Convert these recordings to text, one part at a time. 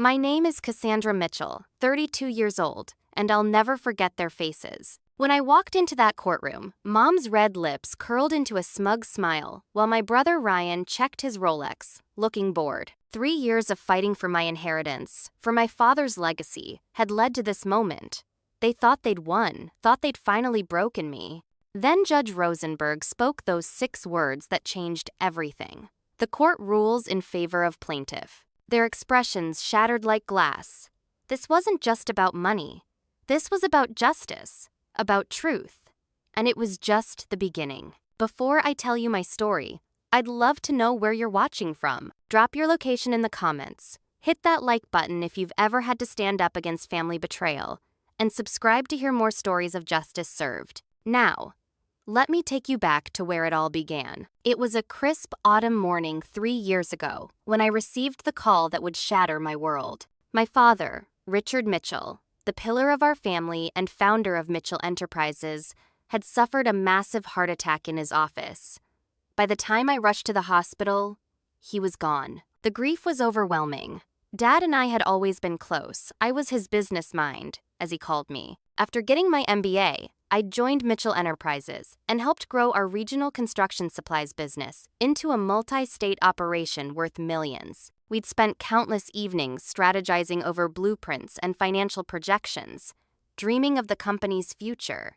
My name is Cassandra Mitchell, 32 years old, and I'll never forget their faces. When I walked into that courtroom, Mom's red lips curled into a smug smile, while my brother Ryan checked his Rolex, looking bored. 3 years of fighting for my inheritance, for my father's legacy, had led to this moment. They thought they'd won, thought they'd finally broken me. Then Judge Rosenberg spoke those 6 words that changed everything. The court rules in favor of plaintiff. Their expressions shattered like glass. This wasn't just about money. This was about justice. About truth. And it was just the beginning. Before I tell you my story, I'd love to know where you're watching from. Drop your location in the comments. Hit that like button if you've ever had to stand up against family betrayal. And subscribe to hear more stories of justice served. Now, let me take you back to where it all began. It was a crisp autumn morning 3 years ago when I received the call that would shatter my world. My father, Richard Mitchell, the pillar of our family and founder of Mitchell Enterprises, had suffered a massive heart attack in his office. By the time I rushed to the hospital, he was gone. The grief was overwhelming. Dad and I had always been close. I was his business mind, as he called me. After getting my MBA, I joined Mitchell Enterprises and helped grow our regional construction supplies business into a multi-state operation worth millions. We'd spent countless evenings strategizing over blueprints and financial projections, dreaming of the company's future.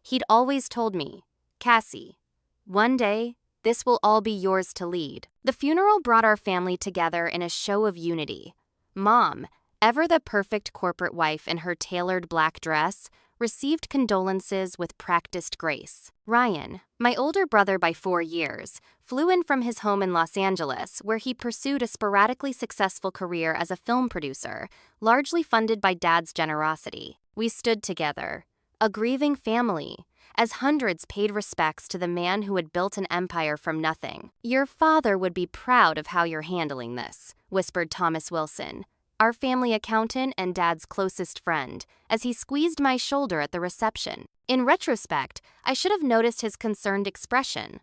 He'd always told me, "Cassie, one day, this will all be yours to lead." The funeral brought our family together in a show of unity. Mom, ever the perfect corporate wife in her tailored black dress, received condolences with practiced grace. Ryan, my older brother by 4 years, flew in from his home in Los Angeles, where he pursued a sporadically successful career as a film producer, largely funded by Dad's generosity. We stood together, a grieving family, as hundreds paid respects to the man who had built an empire from nothing. "Your father would be proud of how you're handling this," whispered Thomas Wilson, our family accountant and Dad's closest friend, as he squeezed my shoulder at the reception. In retrospect, I should have noticed his concerned expression,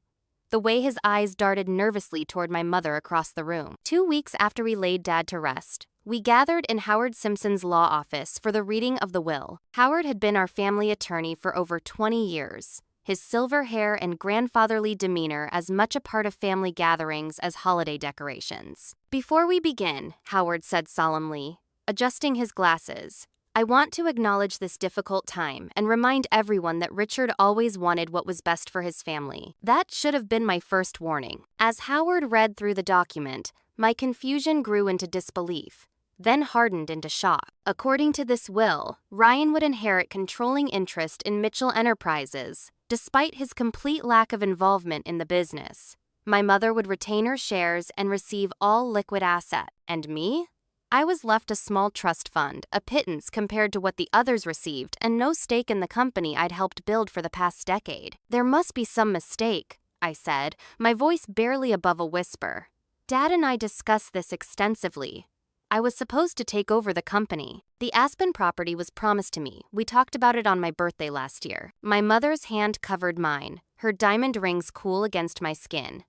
the way his eyes darted nervously toward my mother across the room. 2 weeks after we laid Dad to rest, we gathered in Howard Simpson's law office for the reading of the will. Howard had been our family attorney for over 20 years, his silver hair and grandfatherly demeanor as much a part of family gatherings as holiday decorations. "Before we begin," Howard said solemnly, adjusting his glasses, "I want to acknowledge this difficult time and remind everyone that Richard always wanted what was best for his family. That should have been my first warning." As Howard read through the document, my confusion grew into disbelief, then hardened into shock. According to this will, Ryan would inherit controlling interest in Mitchell Enterprises, despite his complete lack of involvement in the business. My mother would retain her shares and receive all liquid asset. And me? I was left a small trust fund, a pittance compared to what the others received, and no stake in the company I'd helped build for the past decade. "There must be some mistake," I said, my voice barely above a whisper. "Dad and I discussed this extensively. I was supposed to take over the company. The Aspen property was promised to me. We talked about it on my birthday last year." My mother's hand covered mine, her diamond rings cool against my skin.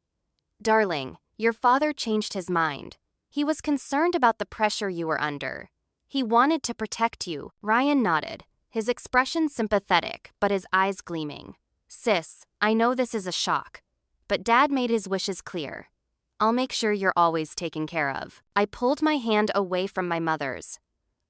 "Darling, your father changed his mind. He was concerned about the pressure you were under. He wanted to protect you." Ryan nodded, his expression sympathetic, but his eyes gleaming. "Sis, I know this is a shock, but Dad made his wishes clear. I'll make sure you're always taken care of." I pulled my hand away from my mother's.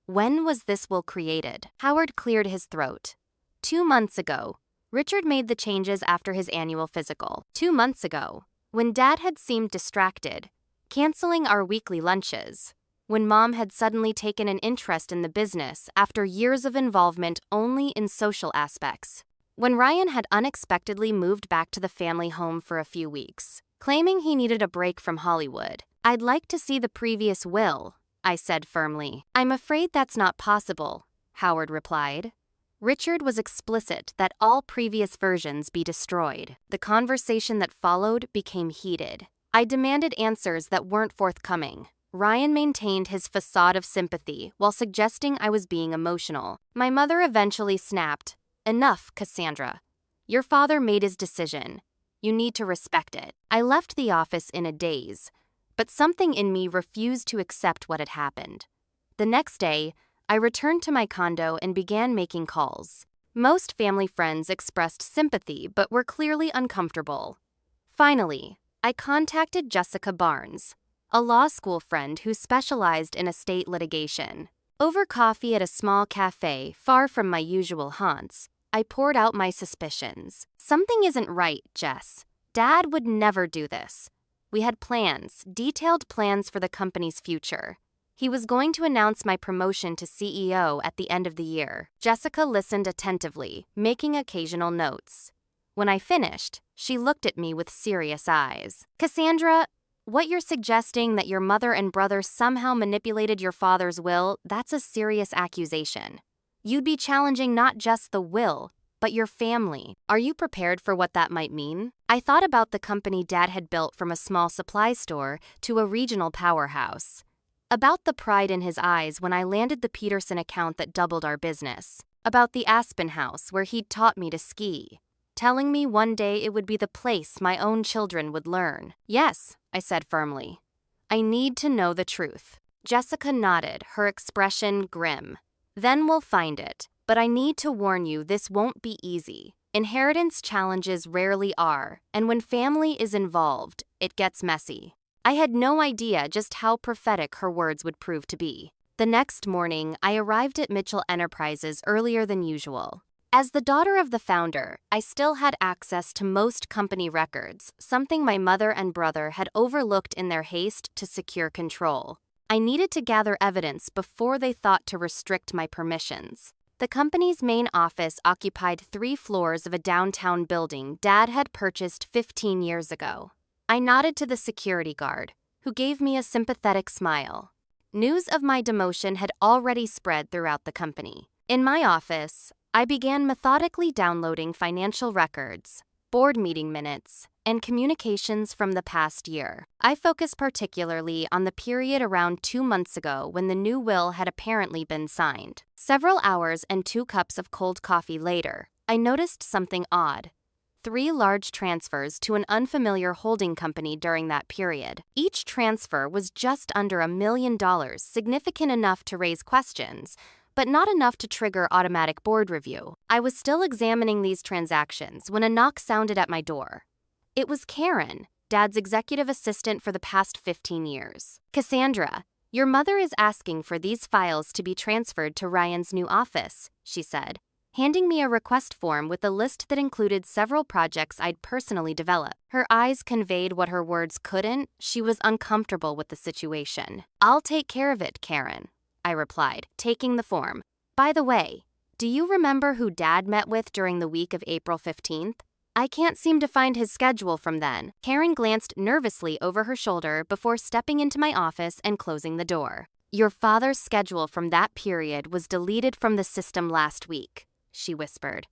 "When was this will created?" Howard cleared his throat. 2 months ago. Richard made the changes after his annual physical. 2 months ago, when Dad had seemed distracted, canceling our weekly lunches, when Mom had suddenly taken an interest in the business after years of involvement only in social aspects, when Ryan had unexpectedly moved back to the family home for a few weeks, claiming he needed a break from Hollywood. "I'd like to see the previous will," I said firmly. "I'm afraid that's not possible," Howard replied. Richard was explicit that all previous versions be destroyed. The conversation that followed became heated. I demanded answers that weren't forthcoming. Ryan maintained his facade of sympathy while suggesting I was being emotional. My mother eventually snapped, "Enough, Cassandra. Your father made his decision. You need to respect it." I left the office in a daze, but something in me refused to accept what had happened. The next day, I returned to my condo and began making calls. Most family friends expressed sympathy but were clearly uncomfortable. Finally, I contacted Jessica Barnes, a law school friend who specialized in estate litigation. Over coffee at a small cafe far from my usual haunts, I poured out my suspicions. Something isn't right, Jess. Dad would never do this. We had plans, detailed plans for the company's future. He was going to announce my promotion to CEO at the end of the year. Jessica listened attentively, making occasional notes. When I finished, she looked at me with serious eyes. Cassandra, what you're suggesting that your mother and brother somehow manipulated your father's will, that's a serious accusation. You'd be challenging not just the will, but your family. Are you prepared for what that might mean? I thought about the company Dad had built from a small supply store to a regional powerhouse. About the pride in his eyes when I landed the Peterson account that doubled our business. About the Aspen house where he'd taught me to ski. Telling me one day it would be the place my own children would learn. Yes, I said firmly. I need to know the truth. Jessica nodded, her expression grim. Then we'll find it. But I need to warn you, this won't be easy. Inheritance challenges rarely are, and when family is involved, it gets messy. I had no idea just how prophetic her words would prove to be. The next morning, I arrived at Mitchell Enterprises earlier than usual. As the daughter of the founder, I still had access to most company records, something my mother and brother had overlooked in their haste to secure control. I needed to gather evidence before they thought to restrict my permissions. The company's main office occupied 3 floors of a downtown building Dad had purchased 15 years ago. I nodded to the security guard, who gave me a sympathetic smile. News of my demotion had already spread throughout the company. In my office, I began methodically downloading financial records, board meeting minutes, and communications from the past year. I focused particularly on the period around 2 months ago when the new will had apparently been signed. Several hours and 2 cups of cold coffee later, I noticed something odd. 3 large transfers to an unfamiliar holding company during that period. Each transfer was just under $1 million, significant enough to raise questions, but not enough to trigger automatic board review. I was still examining these transactions when a knock sounded at my door. It was Karen, Dad's executive assistant for the past 15 years. Cassandra, your mother is asking for these files to be transferred to Ryan's new office, she said, handing me a request form with a list that included several projects I'd personally developed. Her eyes conveyed what her words couldn't. She was uncomfortable with the situation. I'll take care of it, Karen, I replied, taking the form. By the way, do you remember who Dad met with during the week of April 15th? I can't seem to find his schedule from then. Karen glanced nervously over her shoulder before stepping into my office and closing the door. Your father's schedule from that period was deleted from the system last week, she whispered.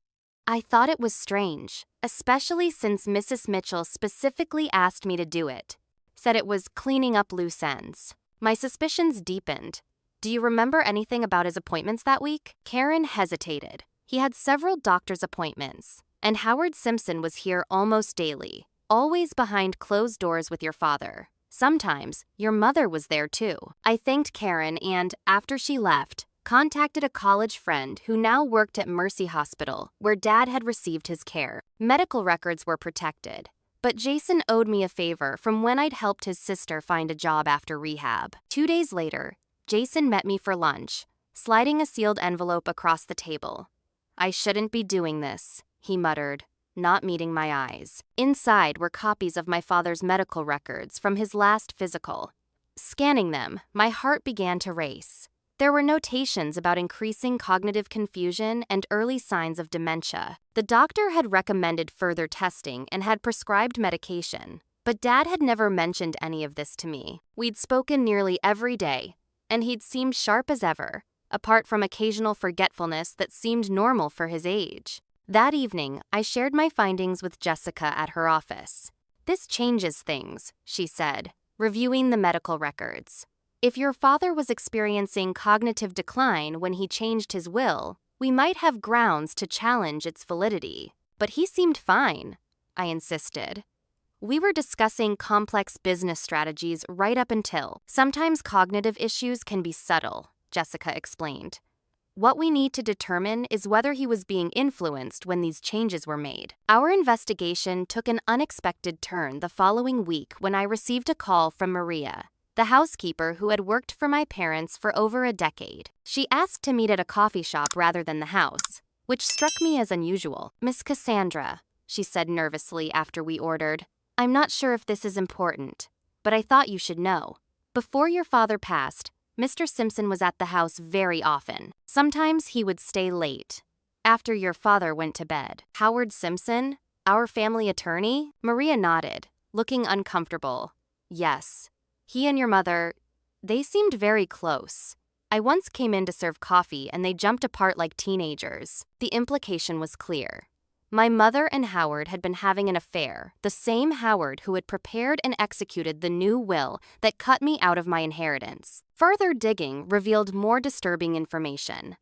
I thought it was strange, especially since Mrs. Mitchell specifically asked me to do it. Said it was cleaning up loose ends. My suspicions deepened. Do you remember anything about his appointments that week? Karen hesitated. He had several doctor's appointments, and Howard Simpson was here almost daily, always behind closed doors with your father. Sometimes, your mother was there too. I thanked Karen and, after she left, contacted a college friend who now worked at Mercy Hospital, where Dad had received his care. Medical records were protected, but Jason owed me a favor from when I'd helped his sister find a job after rehab. 2 days later, Jason met me for lunch, sliding a sealed envelope across the table. I shouldn't be doing this, he muttered, not meeting my eyes. Inside were copies of my father's medical records from his last physical. Scanning them, my heart began to race. There were notations about increasing cognitive confusion and early signs of dementia. The doctor had recommended further testing and had prescribed medication, but Dad had never mentioned any of this to me. We'd spoken nearly every day, and he'd seemed sharp as ever, apart from occasional forgetfulness that seemed normal for his age. That evening, I shared my findings with Jessica at her office. This changes things, she said, reviewing the medical records. If your father was experiencing cognitive decline when he changed his will, we might have grounds to challenge its validity. But he seemed fine, I insisted. We were discussing complex business strategies right up until. Sometimes cognitive issues can be subtle, Jessica explained. What we need to determine is whether he was being influenced when these changes were made. Our investigation took an unexpected turn the following week when I received a call from Maria, the housekeeper who had worked for my parents for over a decade. She asked to meet at a coffee shop rather than the house, which struck me as unusual. "Miss Cassandra," she said nervously after we ordered, "I'm not sure if this is important, but I thought you should know. Before your father passed, Mr. Simpson was at the house very often. Sometimes he would stay late. After your father went to bed." "Howard Simpson? Our family attorney?" Maria nodded, looking uncomfortable. "Yes. He and your mother, they seemed very close. I once came in to serve coffee and they jumped apart like teenagers." The implication was clear. My mother and Howard had been having an affair, the same Howard who had prepared and executed the new will that cut me out of my inheritance. Further digging revealed more disturbing information.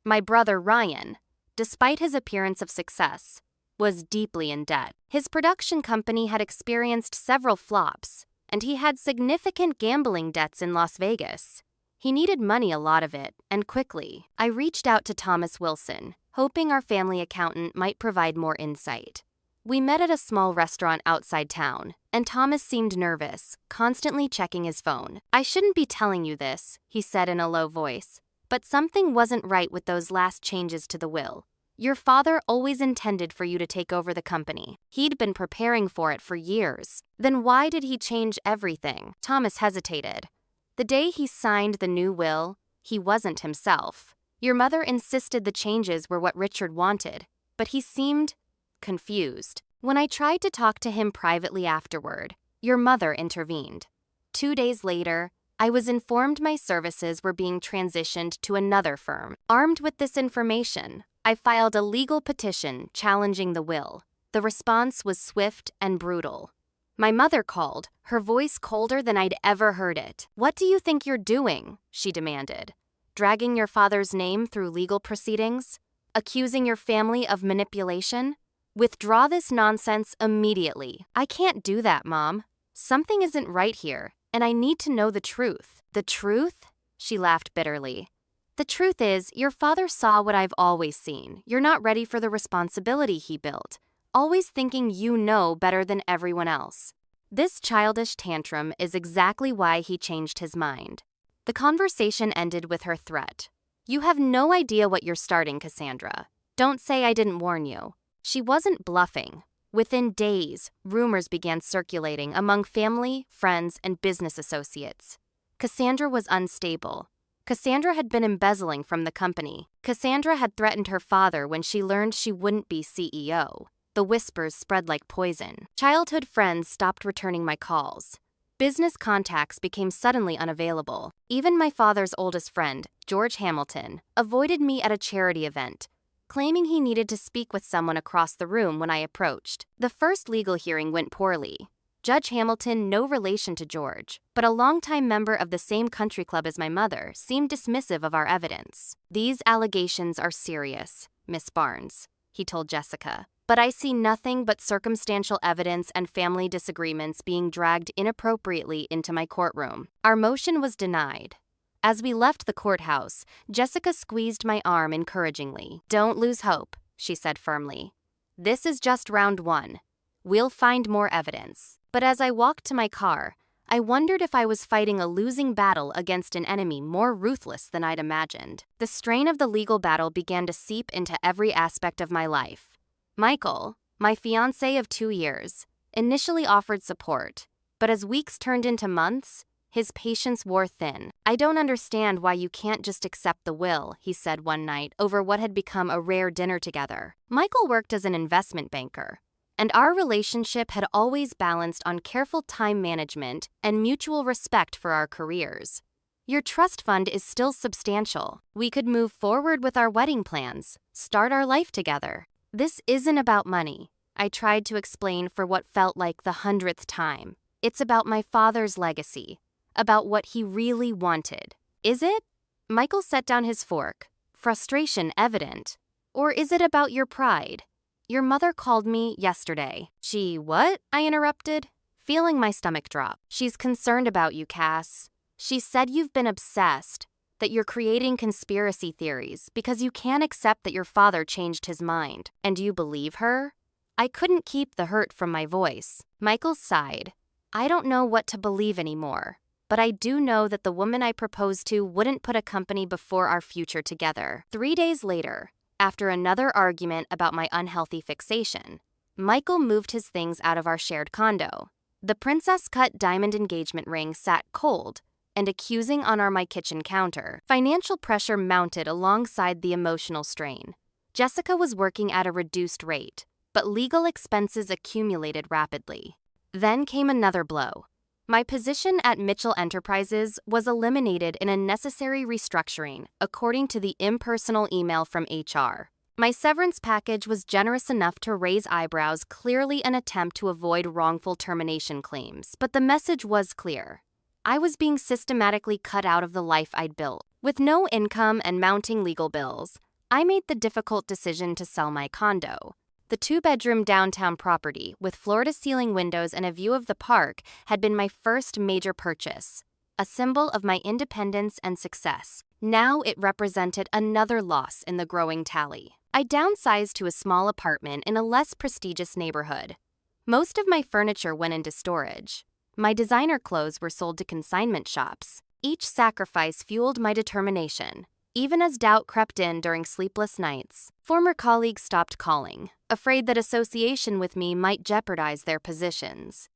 My brother Ryan, despite his appearance of success, was deeply in debt. His production company had experienced several flops, and he had significant gambling debts in Las Vegas. He needed money, a lot of it, and quickly. I reached out to Thomas Wilson, hoping our family accountant might provide more insight. We met at a small restaurant outside town, and Thomas seemed nervous, constantly checking his phone. "I shouldn't be telling you this," he said in a low voice, "but something wasn't right with those last changes to the will. Your father always intended for you to take over the company. He'd been preparing for it for years. Then why did he change everything?" Thomas hesitated. "The day he signed the new will, he wasn't himself. Your mother insisted the changes were what Richard wanted, but he seemed confused. When I tried to talk to him privately afterward, your mother intervened. 2 days later, I was informed my services were being transitioned to another firm. Armed with this information, I filed a legal petition challenging the will. The response was swift and brutal. My mother called, her voice colder than I'd ever heard it. "What do you think you're doing?" she demanded. "Dragging your father's name through legal proceedings? Accusing your family of manipulation? Withdraw this nonsense immediately." "I can't do that, Mom. Something isn't right here, and I need to know the truth." "The truth?" She laughed bitterly. "The truth is, your father saw what I've always seen. You're not ready for the responsibility he built, always thinking you know better than everyone else. This childish tantrum is exactly why he changed his mind." The conversation ended with her threat. "You have no idea what you're starting, Cassandra. Don't say I didn't warn you." She wasn't bluffing. Within days, rumors began circulating among family, friends, and business associates. Cassandra was unstable. Cassandra had been embezzling from the company. Cassandra had threatened her father when she learned she wouldn't be CEO. The whispers spread like poison. Childhood friends stopped returning my calls. Business contacts became suddenly unavailable. Even my father's oldest friend, George Hamilton, avoided me at a charity event, claiming he needed to speak with someone across the room when I approached. The first legal hearing went poorly. Judge Hamilton, no relation to George, but a longtime member of the same country club as my mother, seemed dismissive of our evidence. "These allegations are serious, Miss Barnes," he told Jessica. "But I see nothing but circumstantial evidence and family disagreements being dragged inappropriately into my courtroom." Our motion was denied. As we left the courthouse, Jessica squeezed my arm encouragingly. "Don't lose hope," she said firmly. "This is just round one. We'll find more evidence." But as I walked to my car, I wondered if I was fighting a losing battle against an enemy more ruthless than I'd imagined. The strain of the legal battle began to seep into every aspect of my life. Michael, my fiancé of 2 years, initially offered support, but as weeks turned into months, his patience wore thin. "I don't understand why you can't just accept the will," he said one night over what had become a rare dinner together. Michael worked as an investment banker, and our relationship had always balanced on careful time management and mutual respect for our careers. "Your trust fund is still substantial. We could move forward with our wedding plans, start our life together. This isn't about money," I tried to explain for what felt like the 100th time. "It's about my father's legacy, about what he really wanted." "Is it?" Michael set down his fork, frustration evident. "Or is it about your pride? Your mother called me yesterday." "She what?" I interrupted, feeling my stomach drop. "She's concerned about you, Cass. She said you've been obsessed, that you're creating conspiracy theories because you can't accept that your father changed his mind. And you believe her? I couldn't keep the hurt from my voice. Michael sighed. I don't know what to believe anymore, but I do know that the woman I proposed to wouldn't put a company before our future together. 3 days later, after another argument about my unhealthy fixation, Michael moved his things out of our shared condo. The princess-cut diamond engagement ring sat cold and accusing on my kitchen counter. Financial pressure mounted alongside the emotional strain. Jessica was working at a reduced rate, but legal expenses accumulated rapidly. Then came another blow. My position at Mitchell Enterprises was eliminated in a necessary restructuring, according to the impersonal email from HR. My severance package was generous enough to raise eyebrows, clearly an attempt to avoid wrongful termination claims, but the message was clear. I was being systematically cut out of the life I'd built. With no income and mounting legal bills, I made the difficult decision to sell my condo. The 2-bedroom downtown property with floor-to-ceiling windows and a view of the park had been my first major purchase, a symbol of my independence and success. Now it represented another loss in the growing tally. I downsized to a small apartment in a less prestigious neighborhood. Most of my furniture went into storage. My designer clothes were sold to consignment shops. Each sacrifice fueled my determination, even as doubt crept in during sleepless nights. Former colleagues stopped calling, afraid that association with me might jeopardize their positions.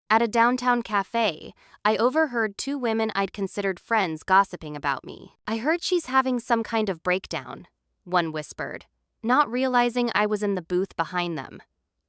At a downtown cafe, I overheard 2 women I'd considered friends gossiping about me. I heard she's having some kind of breakdown, one whispered, not realizing I was in the booth behind them.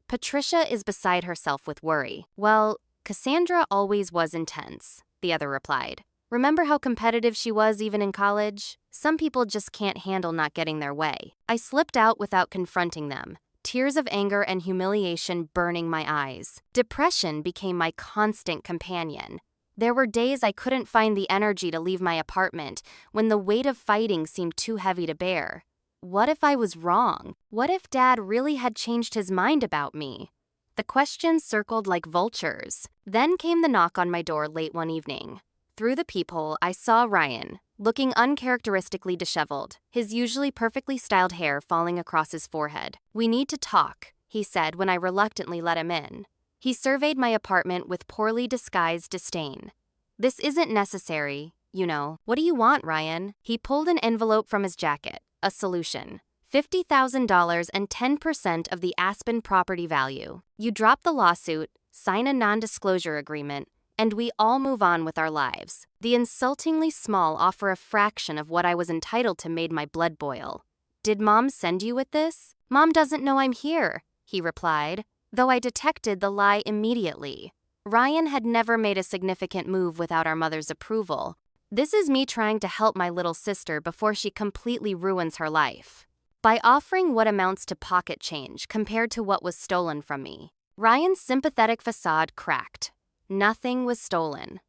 Patricia is beside herself with worry. Well, Cassandra always was intense, the other replied. Remember how competitive she was even in college? Some people just can't handle not getting their way. I slipped out without confronting them, tears of anger and humiliation burning my eyes. Depression became my constant companion. There were days I couldn't find the energy to leave my apartment when the weight of fighting seemed too heavy to bear. What if I was wrong? What if Dad really had changed his mind about me? The questions circled like vultures. Then came the knock on my door late one evening. Through the peephole, I saw Ryan, looking uncharacteristically disheveled, his usually perfectly styled hair falling across his forehead. "We need to talk," he said when I reluctantly let him in. He surveyed my apartment with poorly disguised disdain. "This isn't necessary, you know. What do you want, Ryan?" He pulled an envelope from his jacket, a solution. $50,000 and 10% of the Aspen property value. You drop the lawsuit, sign a non-disclosure agreement, and we all move on with our lives. The insultingly small offer a fraction of what I was entitled to made my blood boil. "Did Mom send you with this?" "Mom doesn't know I'm here," he replied, though I detected the lie immediately. Ryan had never made a significant move without our mother's approval. This is me trying to help my little sister before she completely ruins her life. By offering what amounts to pocket change compared to what was stolen from me, Ryan's sympathetic facade cracked. Nothing was stolen.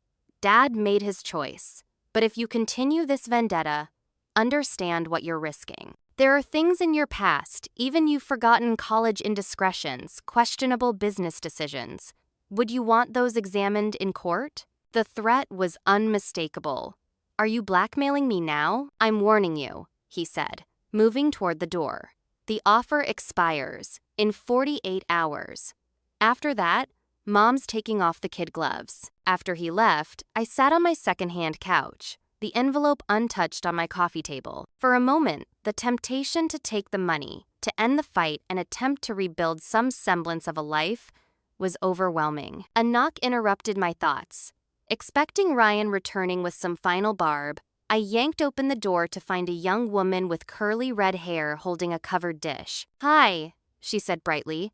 Dad made his choice. But if you continue this vendetta, understand what you're risking. There are things in your past, even you've forgotten college indiscretions, questionable business decisions. Would you want those examined in court? The threat was unmistakable. "Are you blackmailing me now? I'm warning you," he said, moving toward the door. "The offer expires in 48 hours. After that, Mom's taking off the kid gloves." After he left, I sat on my secondhand couch, the envelope untouched on my coffee table. For a moment, the temptation to take the money, to end the fight and attempt to rebuild some semblance of a life, was overwhelming. A knock interrupted my thoughts. Expecting Ryan returning with some final barb, I yanked open the door to find a young woman with curly red hair holding a covered dish. "Hi," she said brightly.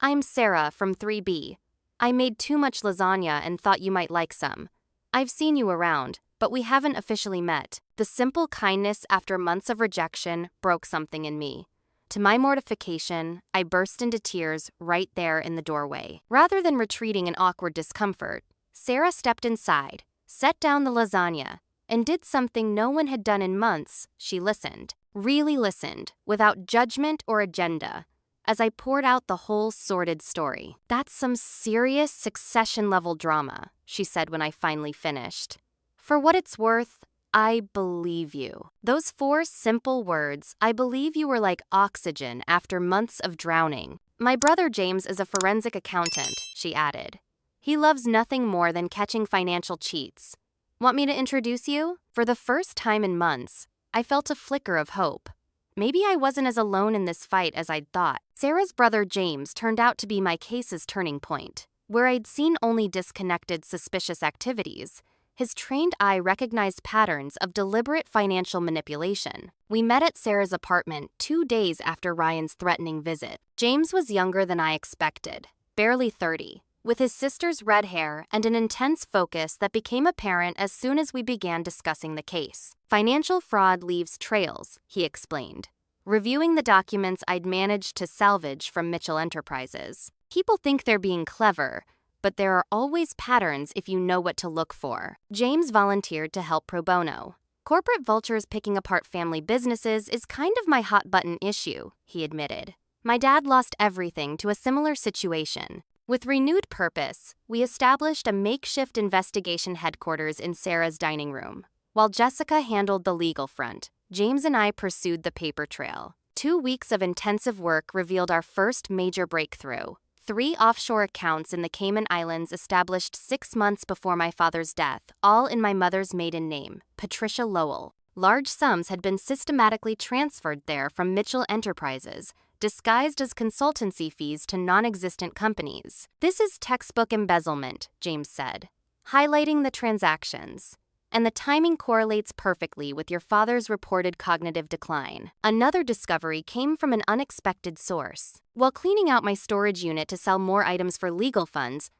"I'm Sarah from 3B. I made too much lasagna and thought you might like some. I've seen you around, but we haven't officially met." The simple kindness after months of rejection broke something in me. To my mortification, I burst into tears right there in the doorway. Rather than retreating in awkward discomfort, Sarah stepped inside, set down the lasagna, and did something no one had done in months. She listened, really listened, without judgment or agenda, as I poured out the whole sordid story. "That's some serious Succession-level drama," she said when I finally finished. "For what it's worth, I believe you. Those 4 simple words, I believe you, were like oxygen after months of drowning. My brother James is a forensic accountant, she added. He loves nothing more than catching financial cheats. Want me to introduce you? For the first time in months, I felt a flicker of hope. Maybe I wasn't as alone in this fight as I'd thought. Sarah's brother James turned out to be my case's turning point. Where I'd seen only disconnected, suspicious activities, his trained eye recognized patterns of deliberate financial manipulation. We met at Sarah's apartment 2 days after Ryan's threatening visit. James was younger than I expected, barely 30, with his sister's red hair and an intense focus that became apparent as soon as we began discussing the case. Financial fraud leaves trails, he explained, reviewing the documents I'd managed to salvage from Mitchell Enterprises. People think they're being clever, but there are always patterns if you know what to look for. James volunteered to help pro bono. Corporate vultures picking apart family businesses is kind of my hot-button issue, he admitted. My dad lost everything to a similar situation. With renewed purpose, we established a makeshift investigation headquarters in Sarah's dining room. While Jessica handled the legal front, James and I pursued the paper trail. 2 weeks of intensive work revealed our first major breakthrough. 3 offshore accounts in the Cayman Islands established 6 months before my father's death, all in my mother's maiden name, Patricia Lowell. Large sums had been systematically transferred there from Mitchell Enterprises, disguised as consultancy fees to non-existent companies. This is textbook embezzlement, James said, highlighting the transactions. And the timing correlates perfectly with your father's reported cognitive decline. Another discovery came from an unexpected source. While cleaning out my storage unit to sell more items for legal funds,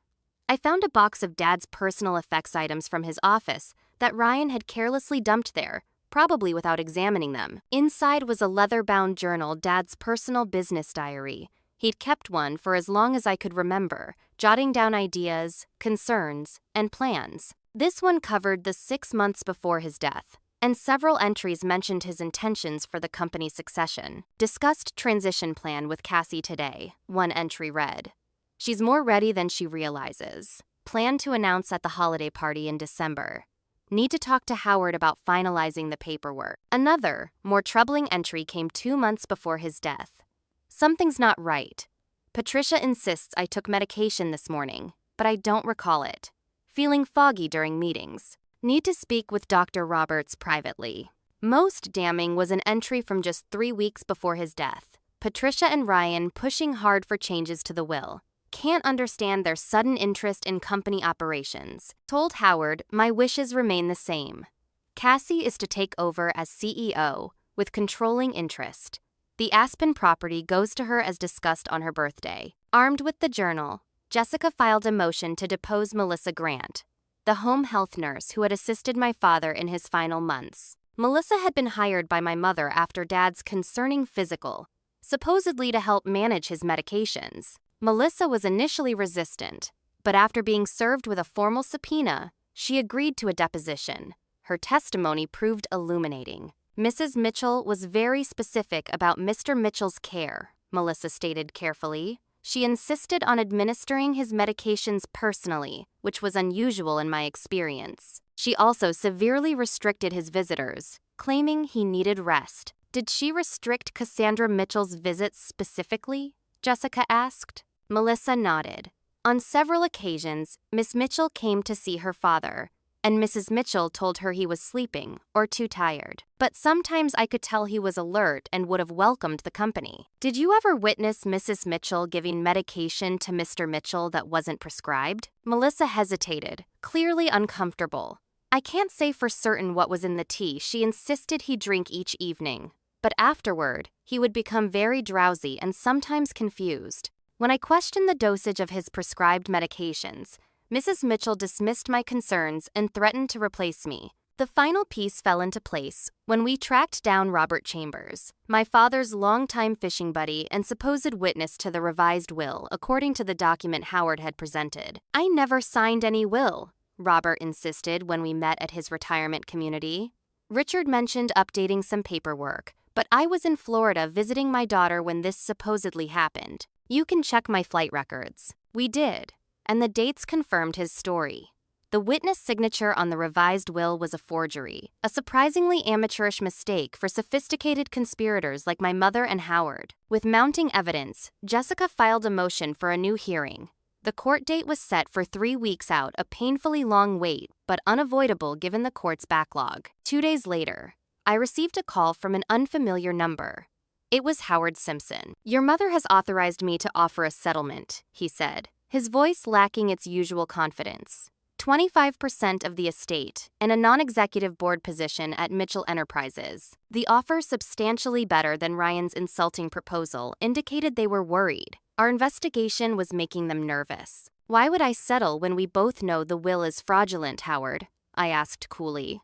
I found a box of Dad's personal effects items from his office that Ryan had carelessly dumped there, probably without examining them. Inside was a leather-bound journal, Dad's personal business diary. He'd kept one for as long as I could remember, jotting down ideas, concerns, and plans. This one covered the 6 months before his death, and several entries mentioned his intentions for the company's succession. Discussed transition plan with Cassie today, one entry read. She's more ready than she realizes. Plan to announce at the holiday party in December. Need to talk to Howard about finalizing the paperwork. Another, more troubling entry came 2 months before his death. Something's not right. Patricia insists I took medication this morning, but I don't recall it. Feeling foggy during meetings. Need to speak with Dr. Roberts privately. Most damning was an entry from just 3 weeks before his death. Patricia and Ryan pushing hard for changes to the will. Can't understand their sudden interest in company operations. Told Howard, my wishes remain the same. Cassie is to take over as CEO, with controlling interest. The Aspen property goes to her as discussed on her birthday. Armed with the journal, Jessica filed a motion to depose Melissa Grant, the home health nurse who had assisted my father in his final months. Melissa had been hired by my mother after Dad's concerning physical, supposedly to help manage his medications. Melissa was initially resistant, but after being served with a formal subpoena, she agreed to a deposition. Her testimony proved illuminating. Mrs. Mitchell was very specific about Mr. Mitchell's care, Melissa stated carefully. She insisted on administering his medications personally, which was unusual in my experience. She also severely restricted his visitors, claiming he needed rest. Did she restrict Cassandra Mitchell's visits specifically? Jessica asked. Melissa nodded. On several occasions, Miss Mitchell came to see her father, and Mrs. Mitchell told her he was sleeping or too tired. But sometimes I could tell he was alert and would have welcomed the company. Did you ever witness Mrs. Mitchell giving medication to Mr. Mitchell that wasn't prescribed? Melissa hesitated, clearly uncomfortable. I can't say for certain what was in the tea she insisted he drink each evening, but afterward, he would become very drowsy and sometimes confused. When I questioned the dosage of his prescribed medications, Mrs. Mitchell dismissed my concerns and threatened to replace me. The final piece fell into place when we tracked down Robert Chambers, my father's longtime fishing buddy and supposed witness to the revised will, according to the document Howard had presented. I never signed any will, Robert insisted when we met at his retirement community. Richard mentioned updating some paperwork, but I was in Florida visiting my daughter when this supposedly happened. You can check my flight records. We did. And the dates confirmed his story. The witness signature on the revised will was a forgery, a surprisingly amateurish mistake for sophisticated conspirators like my mother and Howard. With mounting evidence, Jessica filed a motion for a new hearing. The court date was set for 3 weeks out, a painfully long wait, but unavoidable given the court's backlog. 2 days later, I received a call from an unfamiliar number. It was Howard Simpson. "Your mother has authorized me to offer a settlement," he said, his voice lacking its usual confidence. 25% of the estate and a non-executive board position at Mitchell Enterprises. The offer, substantially better than Ryan's insulting proposal, indicated they were worried. Our investigation was making them nervous. "Why would I settle when we both know the will is fraudulent, Howard?" I asked coolly.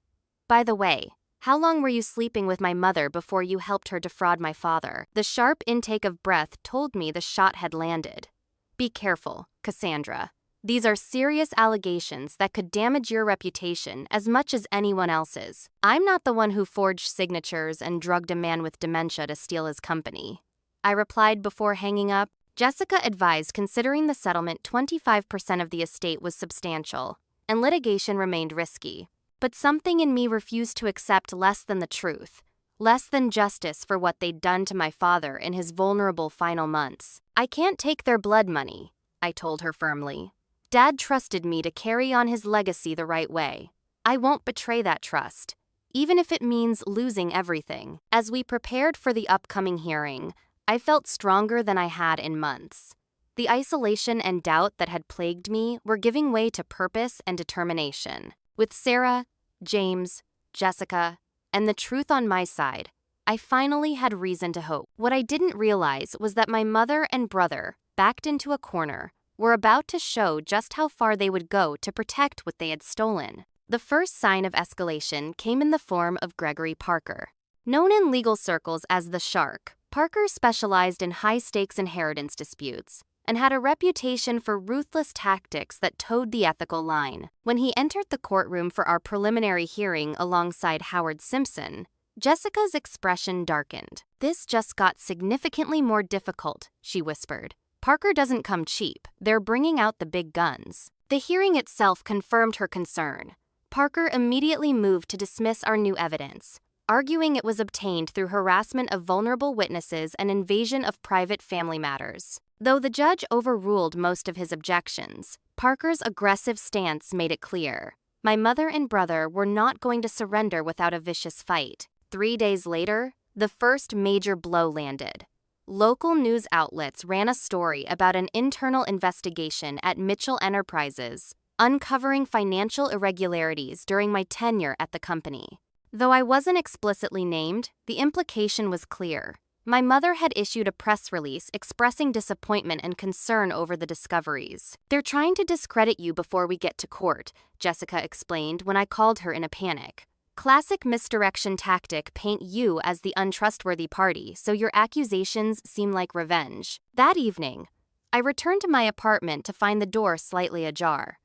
"By the way, how long were you sleeping with my mother before you helped her defraud my father?" The sharp intake of breath told me the shot had landed. "Be careful, Cassandra. These are serious allegations that could damage your reputation as much as anyone else's. I'm not the one who forged signatures and drugged a man with dementia to steal his company," I replied before hanging up. Jessica advised considering the settlement 25% of the estate was substantial, and litigation remained risky. But something in me refused to accept less than the truth, less than justice for what they'd done to my father in his vulnerable final months. "I can't take their blood money," I told her firmly. "Dad trusted me to carry on his legacy the right way. I won't betray that trust, even if it means losing everything." As we prepared for the upcoming hearing, I felt stronger than I had in months. The isolation and doubt that had plagued me were giving way to purpose and determination. With Sarah, James, Jessica, and the truth on my side, I finally had reason to hope. What I didn't realize was that my mother and brother, backed into a corner, were about to show just how far they would go to protect what they had stolen. The first sign of escalation came in the form of Gregory Parker. Known in legal circles as the Shark, Parker specialized in high-stakes inheritance disputes and had a reputation for ruthless tactics that towed the ethical line. When he entered the courtroom for our preliminary hearing alongside Howard Simpson, Jessica's expression darkened. "This just got significantly more difficult," she whispered. "Parker doesn't come cheap. They're bringing out the big guns." The hearing itself confirmed her concern. Parker immediately moved to dismiss our new evidence, arguing it was obtained through harassment of vulnerable witnesses and invasion of private family matters. Though the judge overruled most of his objections, Parker's aggressive stance made it clear. My mother and brother were not going to surrender without a vicious fight. 3 days later, the first major blow landed. Local news outlets ran a story about an internal investigation at Mitchell Enterprises, uncovering financial irregularities during my tenure at the company. Though I wasn't explicitly named, the implication was clear. My mother had issued a press release expressing disappointment and concern over the discoveries. "They're trying to discredit you before we get to court," Jessica explained when I called her in a panic. "Classic misdirection tactic: paint you as the untrustworthy party so your accusations seem like revenge." That evening, I returned to my apartment to find the door slightly ajar.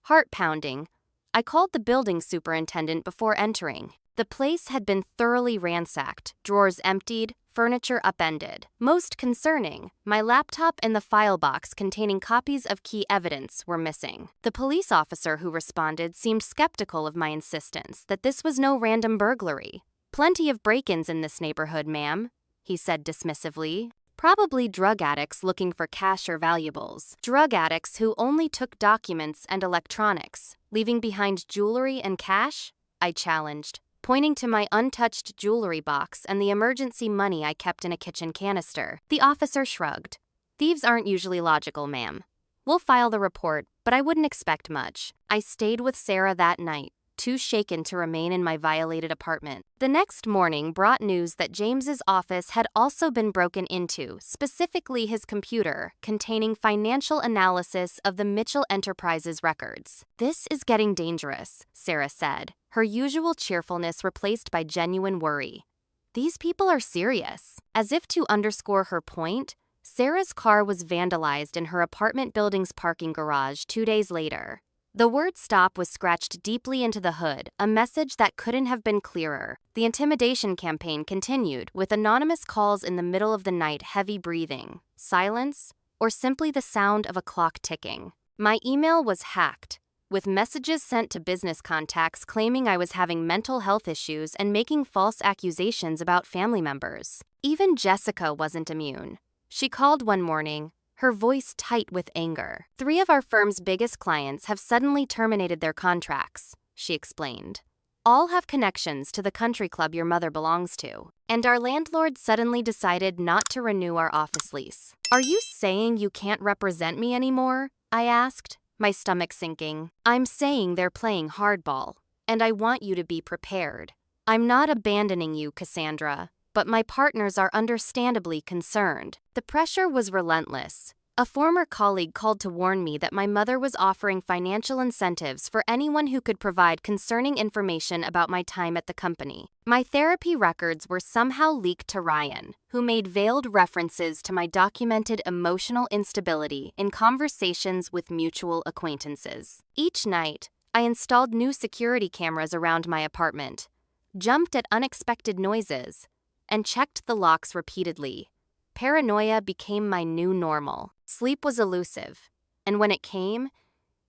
Heart pounding, I called the building superintendent before entering. The place had been thoroughly ransacked, drawers emptied, furniture upended. Most concerning, my laptop and the file box containing copies of key evidence were missing. The police officer who responded seemed skeptical of my insistence that this was no random burglary. "Plenty of break-ins in this neighborhood, ma'am," he said dismissively. "Probably drug addicts looking for cash or valuables. Drug addicts who only took documents and electronics, leaving behind jewelry and cash?" I challenged, pointing to my untouched jewelry box and the emergency money I kept in a kitchen canister. The officer shrugged. "Thieves aren't usually logical, ma'am. We'll file the report, but I wouldn't expect much." I stayed with Sarah that night, too shaken to remain in my violated apartment. The next morning brought news that James's office had also been broken into, specifically his computer, containing financial analysis of the Mitchell Enterprises records. "This is getting dangerous," Sarah said, her usual cheerfulness replaced by genuine worry. "These people are serious." As if to underscore her point, Sarah's car was vandalized in her apartment building's parking garage 2 days later. The word "stop" was scratched deeply into the hood, a message that couldn't have been clearer. The intimidation campaign continued, with anonymous calls in the middle of the night, heavy breathing, silence, or simply the sound of a clock ticking. My email was hacked, with messages sent to business contacts claiming I was having mental health issues and making false accusations about family members. Even Jessica wasn't immune. She called one morning, her voice tight with anger. 3 of our firm's biggest clients have suddenly terminated their contracts, she explained. All have connections to the country club your mother belongs to. And our landlord suddenly decided not to renew our office lease. Are you saying you can't represent me anymore? I asked, my stomach sinking. I'm saying they're playing hardball, and I want you to be prepared. I'm not abandoning you, Cassandra, but my partners are understandably concerned. The pressure was relentless. A former colleague called to warn me that my mother was offering financial incentives for anyone who could provide concerning information about my time at the company. My therapy records were somehow leaked to Ryan, who made veiled references to my documented emotional instability in conversations with mutual acquaintances. Each night, I installed new security cameras around my apartment, jumped at unexpected noises, and checked the locks repeatedly. Paranoia became my new normal. Sleep was elusive, and when it came,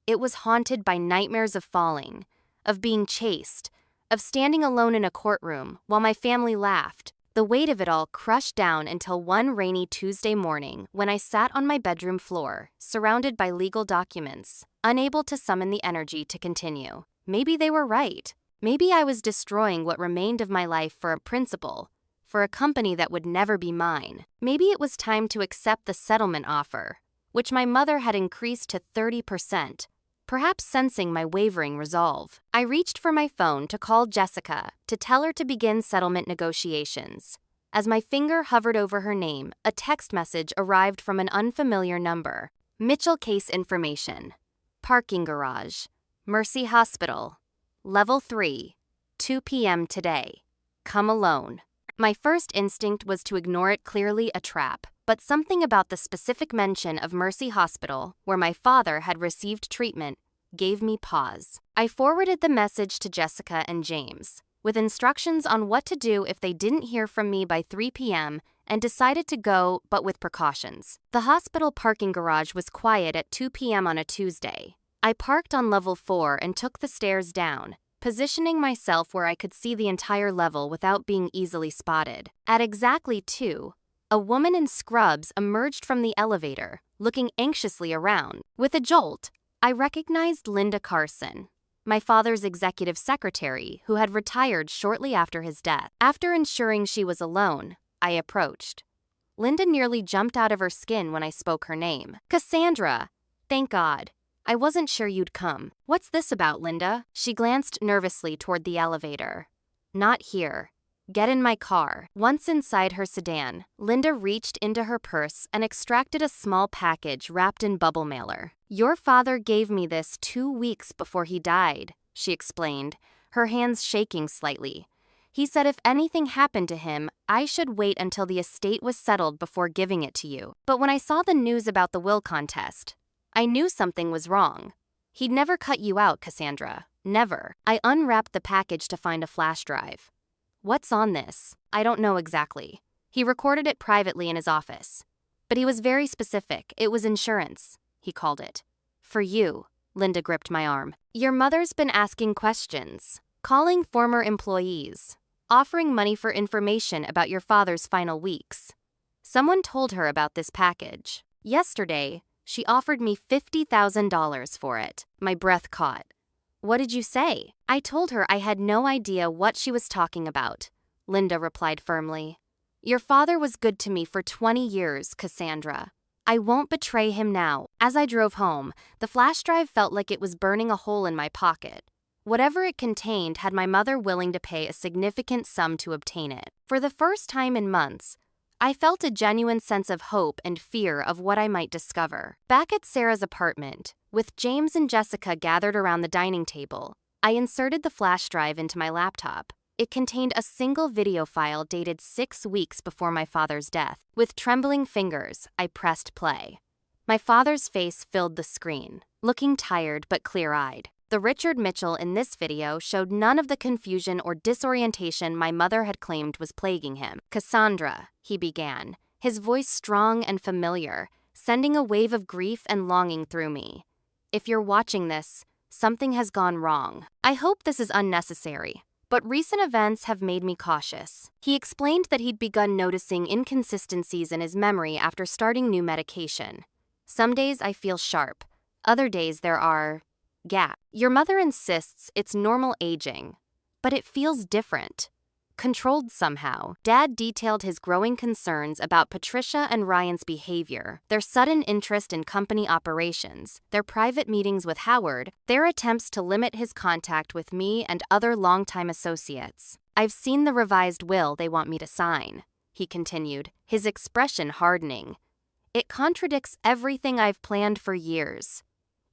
it was haunted by nightmares of falling, of being chased, of standing alone in a courtroom while my family laughed. The weight of it all crushed down until one rainy Tuesday morning when I sat on my bedroom floor, surrounded by legal documents, unable to summon the energy to continue. Maybe they were right. Maybe I was destroying what remained of my life for a principle, for a company that would never be mine. Maybe it was time to accept the settlement offer, which my mother had increased to 30%, perhaps sensing my wavering resolve. I reached for my phone to call Jessica to tell her to begin settlement negotiations. As my finger hovered over her name, a text message arrived from an unfamiliar number. Mitchell case information. Parking garage. Mercy Hospital. Level 3. 2 p.m. today. Come alone. My first instinct was to ignore it, clearly a trap, but something about the specific mention of Mercy Hospital, where my father had received treatment, gave me pause. I forwarded the message to Jessica and James, with instructions on what to do if they didn't hear from me by 3 p.m., and decided to go, but with precautions. The hospital parking garage was quiet at 2 p.m. on a Tuesday. I parked on level 4 and took the stairs down, positioning myself where I could see the entire level without being easily spotted. At exactly 2, a woman in scrubs emerged from the elevator, looking anxiously around. With a jolt, I recognized Linda Carson, my father's executive secretary, who had retired shortly after his death. After ensuring she was alone, I approached. Linda nearly jumped out of her skin when I spoke her name. Cassandra! Thank God. I wasn't sure you'd come. What's this about, Linda? She glanced nervously toward the elevator. Not here. Get in my car. Once inside her sedan, Linda reached into her purse and extracted a small package wrapped in bubble mailer. Your father gave me this 2 weeks before he died, she explained, her hands shaking slightly. He said if anything happened to him, I should wait until the estate was settled before giving it to you. But when I saw the news about the will contest, I knew something was wrong. He'd never cut you out, Cassandra. Never. I unwrapped the package to find a flash drive. What's on this? I don't know exactly. He recorded it privately in his office. But he was very specific. It was insurance, he called it. For you. Linda gripped my arm. Your mother's been asking questions, calling former employees, offering money for information about your father's final weeks. Someone told her about this package. Yesterday, she offered me $50,000 for it. My breath caught. What did you say? I told her I had no idea what she was talking about, Linda replied firmly. Your father was good to me for 20 years, Cassandra. I won't betray him now. As I drove home, the flash drive felt like it was burning a hole in my pocket. Whatever it contained had my mother willing to pay a significant sum to obtain it. For the first time in months, I felt a genuine sense of hope and fear of what I might discover. Back at Sarah's apartment, with James and Jessica gathered around the dining table, I inserted the flash drive into my laptop. It contained a single video file dated 6 weeks before my father's death. With trembling fingers, I pressed play. My father's face filled the screen, looking tired but clear-eyed. The Richard Mitchell in this video showed none of the confusion or disorientation my mother had claimed was plaguing him. Cassandra, he began, his voice strong and familiar, sending a wave of grief and longing through me. If you're watching this, something has gone wrong. I hope this is unnecessary, but recent events have made me cautious. He explained that he'd begun noticing inconsistencies in his memory after starting new medication. Some days I feel sharp, other days there are gaps. Your mother insists it's normal aging, but it feels different. Controlled somehow. Dad detailed his growing concerns about Patricia and Ryan's behavior, their sudden interest in company operations, their private meetings with Howard, their attempts to limit his contact with me and other longtime associates. I've seen the revised will they want me to sign, he continued, his expression hardening. It contradicts everything I've planned for years.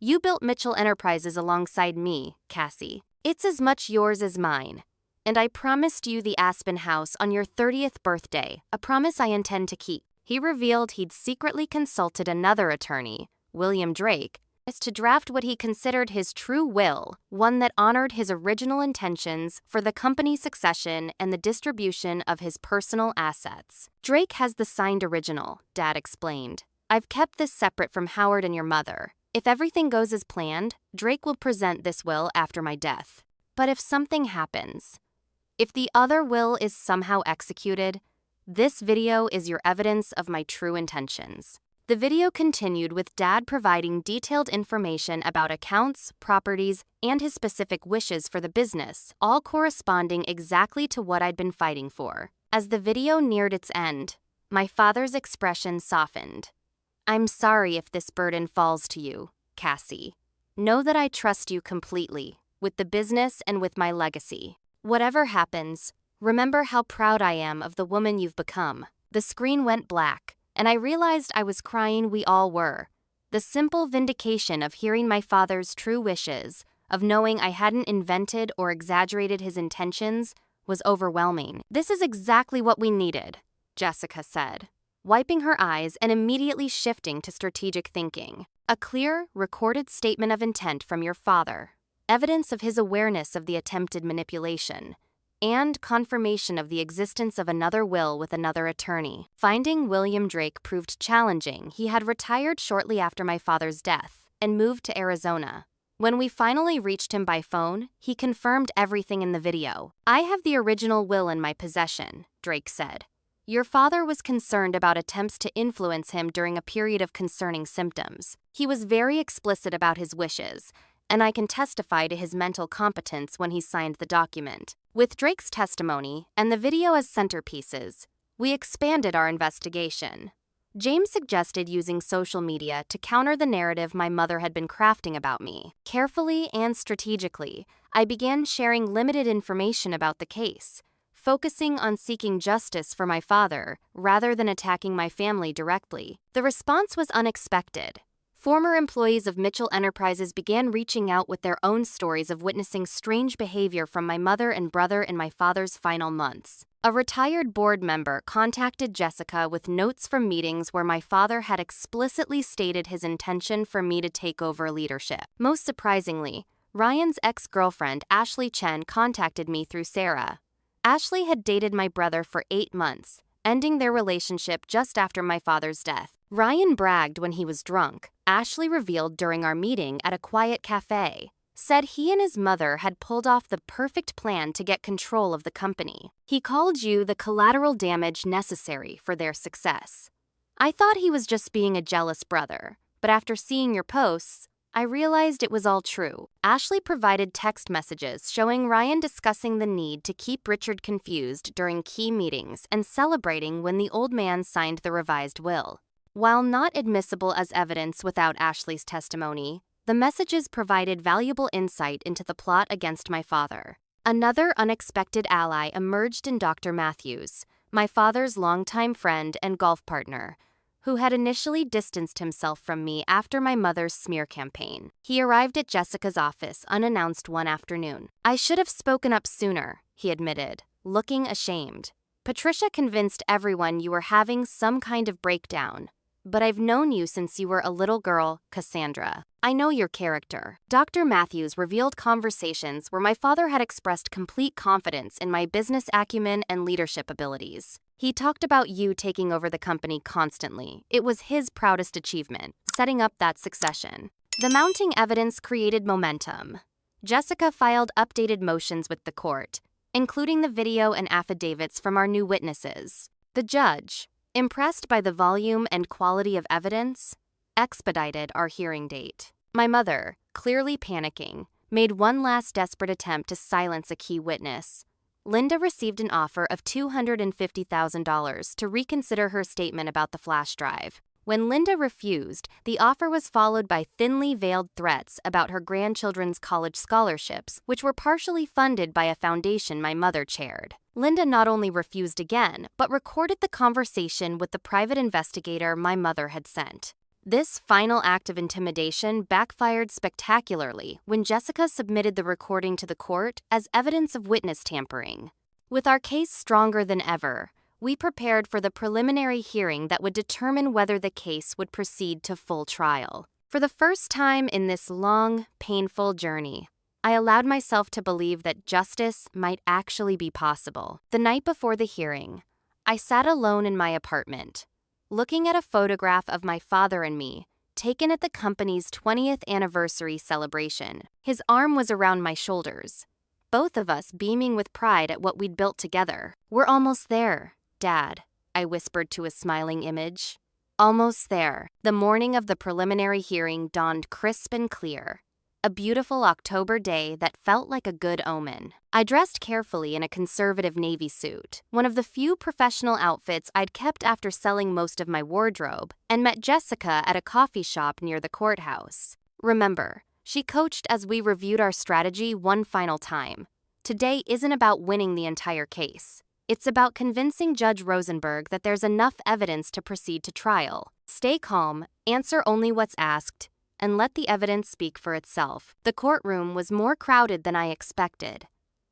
You built Mitchell Enterprises alongside me, Cassie. It's as much yours as mine. And I promised you the Aspen House on your 30th birthday, a promise I intend to keep. He revealed he'd secretly consulted another attorney, William Drake, as to draft what he considered his true will, one that honored his original intentions for the company's succession and the distribution of his personal assets. Drake has the signed original, Dad explained. I've kept this separate from Howard and your mother. If everything goes as planned, Drake will present this will after my death. But if something happens, if the other will is somehow executed, this video is your evidence of my true intentions. The video continued with Dad providing detailed information about accounts, properties, and his specific wishes for the business, all corresponding exactly to what I'd been fighting for. As the video neared its end, my father's expression softened. I'm sorry if this burden falls to you, Cassie. Know that I trust you completely, with the business and with my legacy. Whatever happens, remember how proud I am of the woman you've become. The screen went black, and I realized I was crying. We all were. The simple vindication of hearing my father's true wishes, of knowing I hadn't invented or exaggerated his intentions, was overwhelming. This is exactly what we needed, Jessica said, wiping her eyes and immediately shifting to strategic thinking. A clear, recorded statement of intent from your father. Evidence of his awareness of the attempted manipulation, and confirmation of the existence of another will with another attorney. Finding William Drake proved challenging. He had retired shortly after my father's death and moved to Arizona. When we finally reached him by phone, he confirmed everything in the video. I have the original will in my possession, Drake said. Your father was concerned about attempts to influence him during a period of concerning symptoms. He was very explicit about his wishes, and I can testify to his mental competence when he signed the document. With Drake's testimony and the video as centerpieces, we expanded our investigation. James suggested using social media to counter the narrative my mother had been crafting about me. Carefully and strategically, I began sharing limited information about the case, focusing on seeking justice for my father rather than attacking my family directly. The response was unexpected. Former employees of Mitchell Enterprises began reaching out with their own stories of witnessing strange behavior from my mother and brother in my father's final months. A retired board member contacted Jessica with notes from meetings where my father had explicitly stated his intention for me to take over leadership. Most surprisingly, Ryan's ex-girlfriend Ashley Chen contacted me through Sarah. Ashley had dated my brother for 8 months, ending their relationship just after my father's death. Ryan bragged when he was drunk. Ashley revealed during our meeting at a quiet cafe, said he and his mother had pulled off the perfect plan to get control of the company. He called you the collateral damage necessary for their success. I thought he was just being a jealous brother, but after seeing your posts, I realized it was all true. Ashley provided text messages showing Ryan discussing the need to keep Richard confused during key meetings and celebrating when the old man signed the revised will. While not admissible as evidence without Ashley's testimony, the messages provided valuable insight into the plot against my father. Another unexpected ally emerged in Dr. Matthews, my father's longtime friend and golf partner, who had initially distanced himself from me after my mother's smear campaign. He arrived at Jessica's office unannounced one afternoon. I should have spoken up sooner, he admitted, looking ashamed. Patricia convinced everyone you were having some kind of breakdown. But I've known you since you were a little girl, Cassandra. I know your character. Dr. Matthews revealed conversations where my father had expressed complete confidence in my business acumen and leadership abilities. He talked about you taking over the company constantly. It was his proudest achievement, setting up that succession. The mounting evidence created momentum. Jessica filed updated motions with the court, including the video and affidavits from our new witnesses. The judge, impressed by the volume and quality of evidence, expedited our hearing date. My mother, clearly panicking, made one last desperate attempt to silence a key witness. Linda received an offer of $250,000 to reconsider her statement about the flash drive. When Linda refused, the offer was followed by thinly veiled threats about her grandchildren's college scholarships, which were partially funded by a foundation my mother chaired. Linda not only refused again, but recorded the conversation with the private investigator my mother had sent. This final act of intimidation backfired spectacularly when Jessica submitted the recording to the court as evidence of witness tampering. With our case stronger than ever, we prepared for the preliminary hearing that would determine whether the case would proceed to full trial. For the first time in this long, painful journey, I allowed myself to believe that justice might actually be possible. The night before the hearing, I sat alone in my apartment, looking at a photograph of my father and me, taken at the company's 20th anniversary celebration. His arm was around my shoulders, both of us beaming with pride at what we'd built together. "We're almost there, Dad," I whispered to a smiling image. Almost there. The morning of the preliminary hearing dawned crisp and clear. A beautiful October day that felt like a good omen. I dressed carefully in a conservative navy suit, one of the few professional outfits I'd kept after selling most of my wardrobe, and met Jessica at a coffee shop near the courthouse. Remember, she coached as we reviewed our strategy one final time. Today isn't about winning the entire case. It's about convincing Judge Rosenberg that there's enough evidence to proceed to trial. Stay calm, answer only what's asked, and let the evidence speak for itself. The courtroom was more crowded than I expected.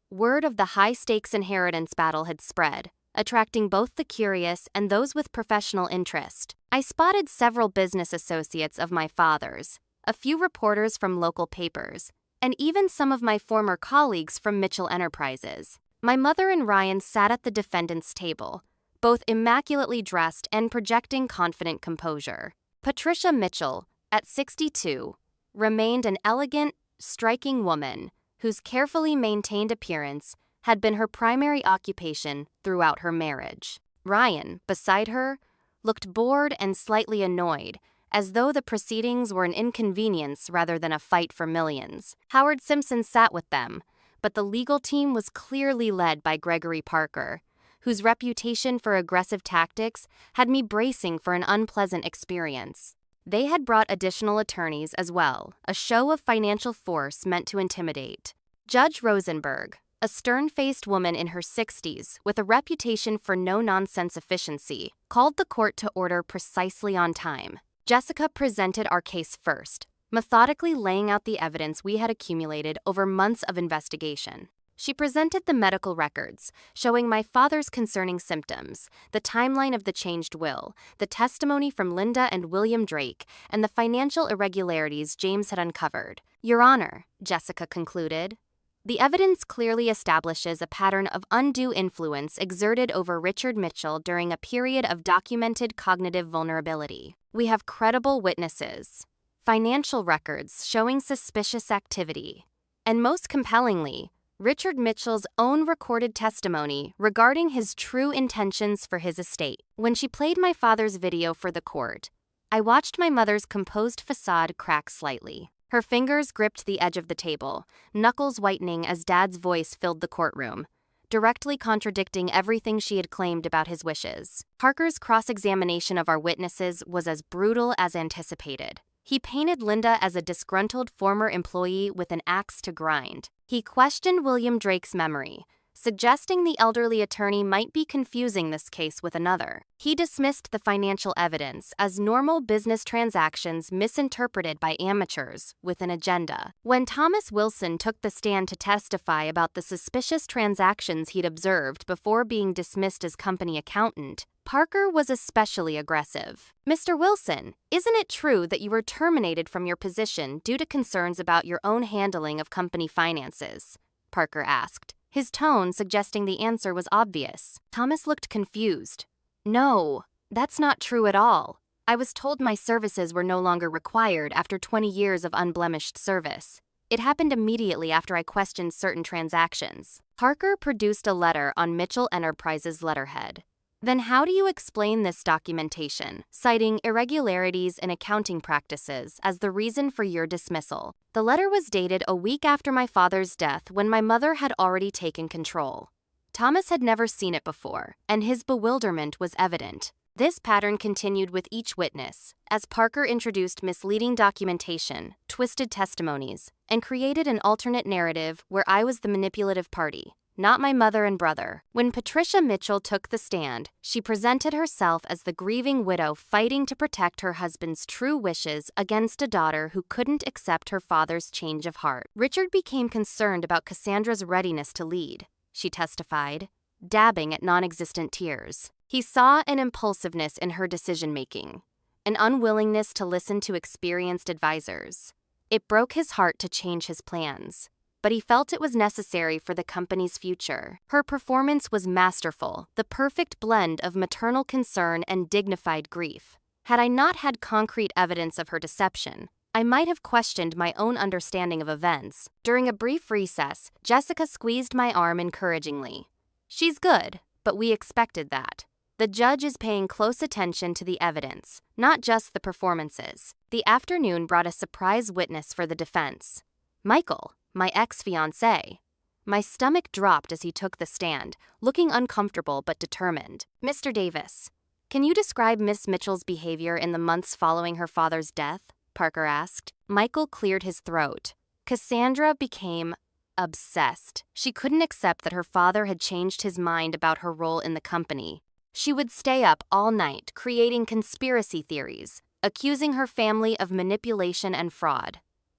Word of the high-stakes inheritance battle had spread, attracting both the curious and those with professional interest. I spotted several business associates of my father's, a few reporters from local papers, and even some of my former colleagues from Mitchell Enterprises. My mother and Ryan sat at the defendant's table, both immaculately dressed and projecting confident composure. Patricia Mitchell, at 62, remained an elegant, striking woman whose carefully maintained appearance had been her primary occupation throughout her marriage. Ryan, beside her, looked bored and slightly annoyed, as though the proceedings were an inconvenience rather than a fight for millions. Howard Simpson sat with them, but the legal team was clearly led by Gregory Parker, whose reputation for aggressive tactics had me bracing for an unpleasant experience. They had brought additional attorneys as well, a show of financial force meant to intimidate. Judge Rosenberg, a stern-faced woman in her 60s with a reputation for no-nonsense efficiency, called the court to order precisely on time. Jessica presented our case first, methodically laying out the evidence we had accumulated over months of investigation. She presented the medical records, showing my father's concerning symptoms, the timeline of the changed will, the testimony from Linda and William Drake, and the financial irregularities James had uncovered. "Your Honor," Jessica concluded, "the evidence clearly establishes a pattern of undue influence exerted over Richard Mitchell during a period of documented cognitive vulnerability. We have credible witnesses, financial records showing suspicious activity, and most compellingly, Richard Mitchell's own recorded testimony regarding his true intentions for his estate." When she played my father's video for the court, I watched my mother's composed facade crack slightly. Her fingers gripped the edge of the table, knuckles whitening as Dad's voice filled the courtroom, directly contradicting everything she had claimed about his wishes. Parker's cross-examination of our witnesses was as brutal as anticipated. He painted Linda as a disgruntled former employee with an axe to grind. He questioned William Drake's memory, suggesting the elderly attorney might be confusing this case with another. He dismissed the financial evidence as normal business transactions misinterpreted by amateurs with an agenda. When Thomas Wilson took the stand to testify about the suspicious transactions he'd observed before being dismissed as company accountant, Parker was especially aggressive. "Mr. Wilson, isn't it true that you were terminated from your position due to concerns about your own handling of company finances?" Parker asked, his tone suggesting the answer was obvious. Thomas looked confused. "No, that's not true at all. I was told my services were no longer required after 20 years of unblemished service. It happened immediately after I questioned certain transactions. Parker produced a letter on Mitchell Enterprises' letterhead. Then how do you explain this documentation, citing irregularities in accounting practices as the reason for your dismissal? The letter was dated a week after my father's death when my mother had already taken control. Thomas had never seen it before, and his bewilderment was evident. This pattern continued with each witness, as Parker introduced misleading documentation, twisted testimonies, and created an alternate narrative where I was the manipulative party, not my mother and brother. When Patricia Mitchell took the stand, she presented herself as the grieving widow fighting to protect her husband's true wishes against a daughter who couldn't accept her father's change of heart. Richard became concerned about Cassandra's readiness to lead, she testified, dabbing at non-existent tears. He saw an impulsiveness in her decision-making, an unwillingness to listen to experienced advisors. It broke his heart to change his plans, but he felt it was necessary for the company's future. Her performance was masterful, the perfect blend of maternal concern and dignified grief. Had I not had concrete evidence of her deception, I might have questioned my own understanding of events. During a brief recess, Jessica squeezed my arm encouragingly. She's good, but we expected that. The judge is paying close attention to the evidence, not just the performances. The afternoon brought a surprise witness for the defense. Michael, my ex-fiancé. My stomach dropped as he took the stand, looking uncomfortable but determined. Mr. Davis, can you describe Miss Mitchell's behavior in the months following her father's death? Parker asked. Michael cleared his throat. Cassandra became obsessed. She couldn't accept that her father had changed his mind about her role in the company. She would stay up all night, creating conspiracy theories, accusing her family of manipulation and fraud.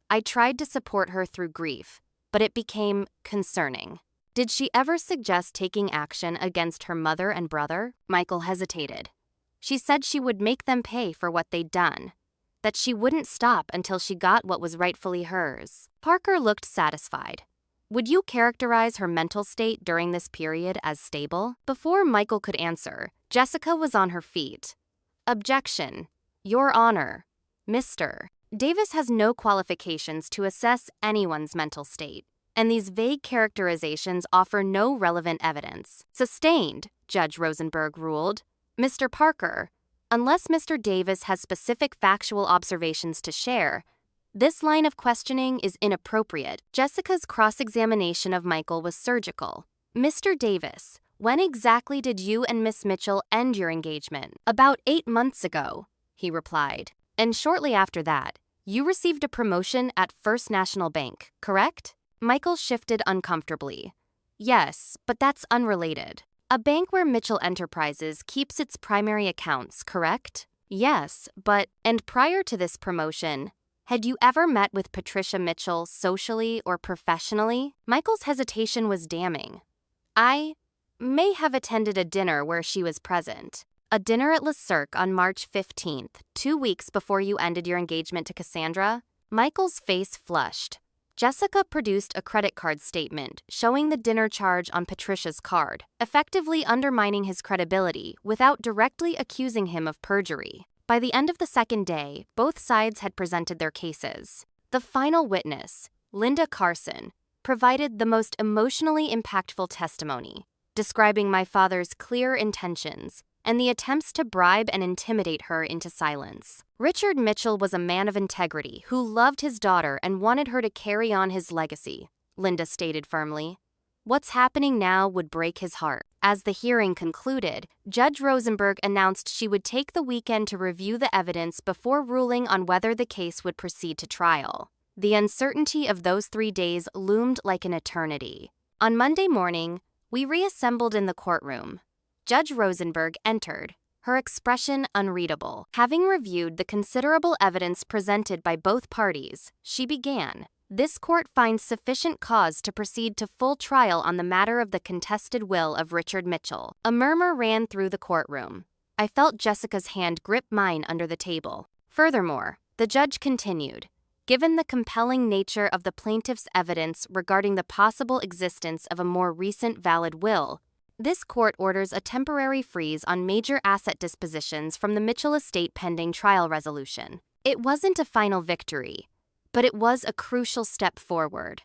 I tried to support her through grief, but it became concerning. Did she ever suggest taking action against her mother and brother? Michael hesitated. She said she would make them pay for what they'd done, that she wouldn't stop until she got what was rightfully hers. Parker looked satisfied. Would you characterize her mental state during this period as stable? Before Michael could answer, Jessica was on her feet. Objection. Your Honor. Mr. Davis has no qualifications to assess anyone's mental state, and these vague characterizations offer no relevant evidence. Sustained, Judge Rosenberg ruled. Mr. Parker, unless Mr. Davis has specific factual observations to share, this line of questioning is inappropriate. Jessica's cross-examination of Michael was surgical. Mr. Davis, when exactly did you and Miss Mitchell end your engagement? About 8 months ago, he replied. And shortly after that, you received a promotion at First National Bank, correct? Michael shifted uncomfortably. Yes, but that's unrelated. A bank where Mitchell Enterprises keeps its primary accounts, correct? Yes, but, and prior to this promotion, had you ever met with Patricia Mitchell socially or professionally? Michael's hesitation was damning. I may have attended a dinner where she was present. A dinner at Le Cirque on March 15th, 2 weeks before you ended your engagement to Cassandra? Michael's face flushed. Jessica produced a credit card statement showing the dinner charge on Patricia's card, effectively undermining his credibility without directly accusing him of perjury. By the end of the second day, both sides had presented their cases. The final witness, Linda Carson, provided the most emotionally impactful testimony, describing my father's clear intentions and the attempts to bribe and intimidate her into silence. Richard Mitchell was a man of integrity who loved his daughter and wanted her to carry on his legacy, Linda stated firmly. What's happening now would break his heart. As the hearing concluded, Judge Rosenberg announced she would take the weekend to review the evidence before ruling on whether the case would proceed to trial. The uncertainty of those 3 days loomed like an eternity. On Monday morning, we reassembled in the courtroom. Judge Rosenberg entered, her expression unreadable. Having reviewed the considerable evidence presented by both parties, she began. This court finds sufficient cause to proceed to full trial on the matter of the contested will of Richard Mitchell. A murmur ran through the courtroom. I felt Jessica's hand grip mine under the table. Furthermore, the judge continued, given the compelling nature of the plaintiff's evidence regarding the possible existence of a more recent valid will, This court orders a temporary freeze on major asset dispositions from the Mitchell estate pending trial resolution. It wasn't a final victory, but it was a crucial step forward.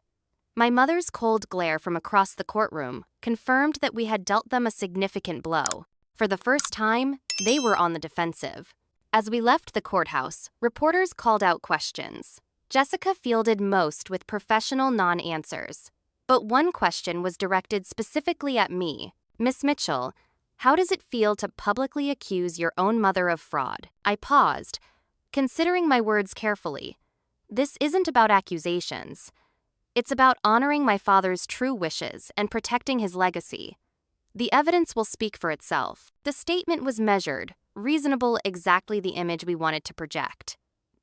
My mother's cold glare from across the courtroom confirmed that we had dealt them a significant blow. For the first time, they were on the defensive. As we left the courthouse, reporters called out questions. Jessica fielded most with professional non-answers. But one question was directed specifically at me. Miss Mitchell, how does it feel to publicly accuse your own mother of fraud? I paused, considering my words carefully. This isn't about accusations. It's about honoring my father's true wishes and protecting his legacy. The evidence will speak for itself. The statement was measured, reasonable, exactly the image we wanted to project.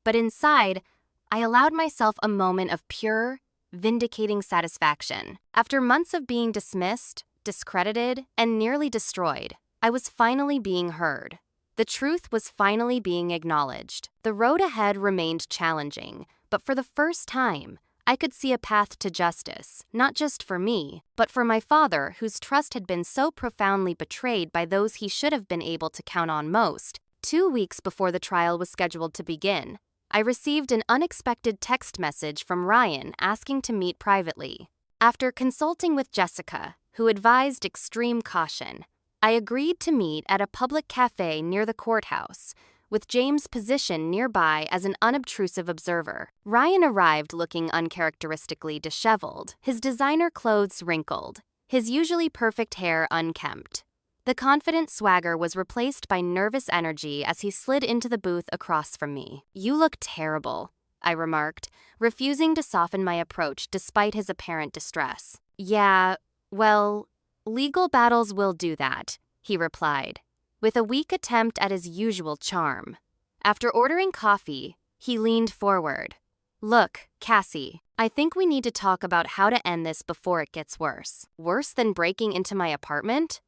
But inside, I allowed myself a moment of pure, vindicating satisfaction. After months of being dismissed, discredited, and nearly destroyed, I was finally being heard. The truth was finally being acknowledged. The road ahead remained challenging, but for the first time, I could see a path to justice, not just for me, but for my father, whose trust had been so profoundly betrayed by those he should have been able to count on most. 2 weeks before the trial was scheduled to begin, I received an unexpected text message from Ryan asking to meet privately. After consulting with Jessica, who advised extreme caution, I agreed to meet at a public cafe near the courthouse, with James positioned nearby as an unobtrusive observer. Ryan arrived looking uncharacteristically disheveled, his designer clothes wrinkled, his usually perfect hair unkempt. The confident swagger was replaced by nervous energy as he slid into the booth across from me. "You look terrible," I remarked, refusing to soften my approach despite his apparent distress. "Yeah, well, legal battles will do that," he replied, with a weak attempt at his usual charm. After ordering coffee, he leaned forward. "Look, Cassie, I think we need to talk about how to end this before it gets worse." Worse than breaking into my apartment?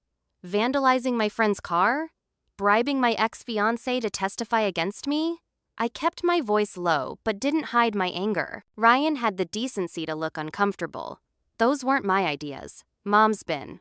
Vandalizing my friend's car? Bribing my ex-fiancé to testify against me? I kept my voice low, but didn't hide my anger. Ryan had the decency to look uncomfortable. Those weren't my ideas. Mom's been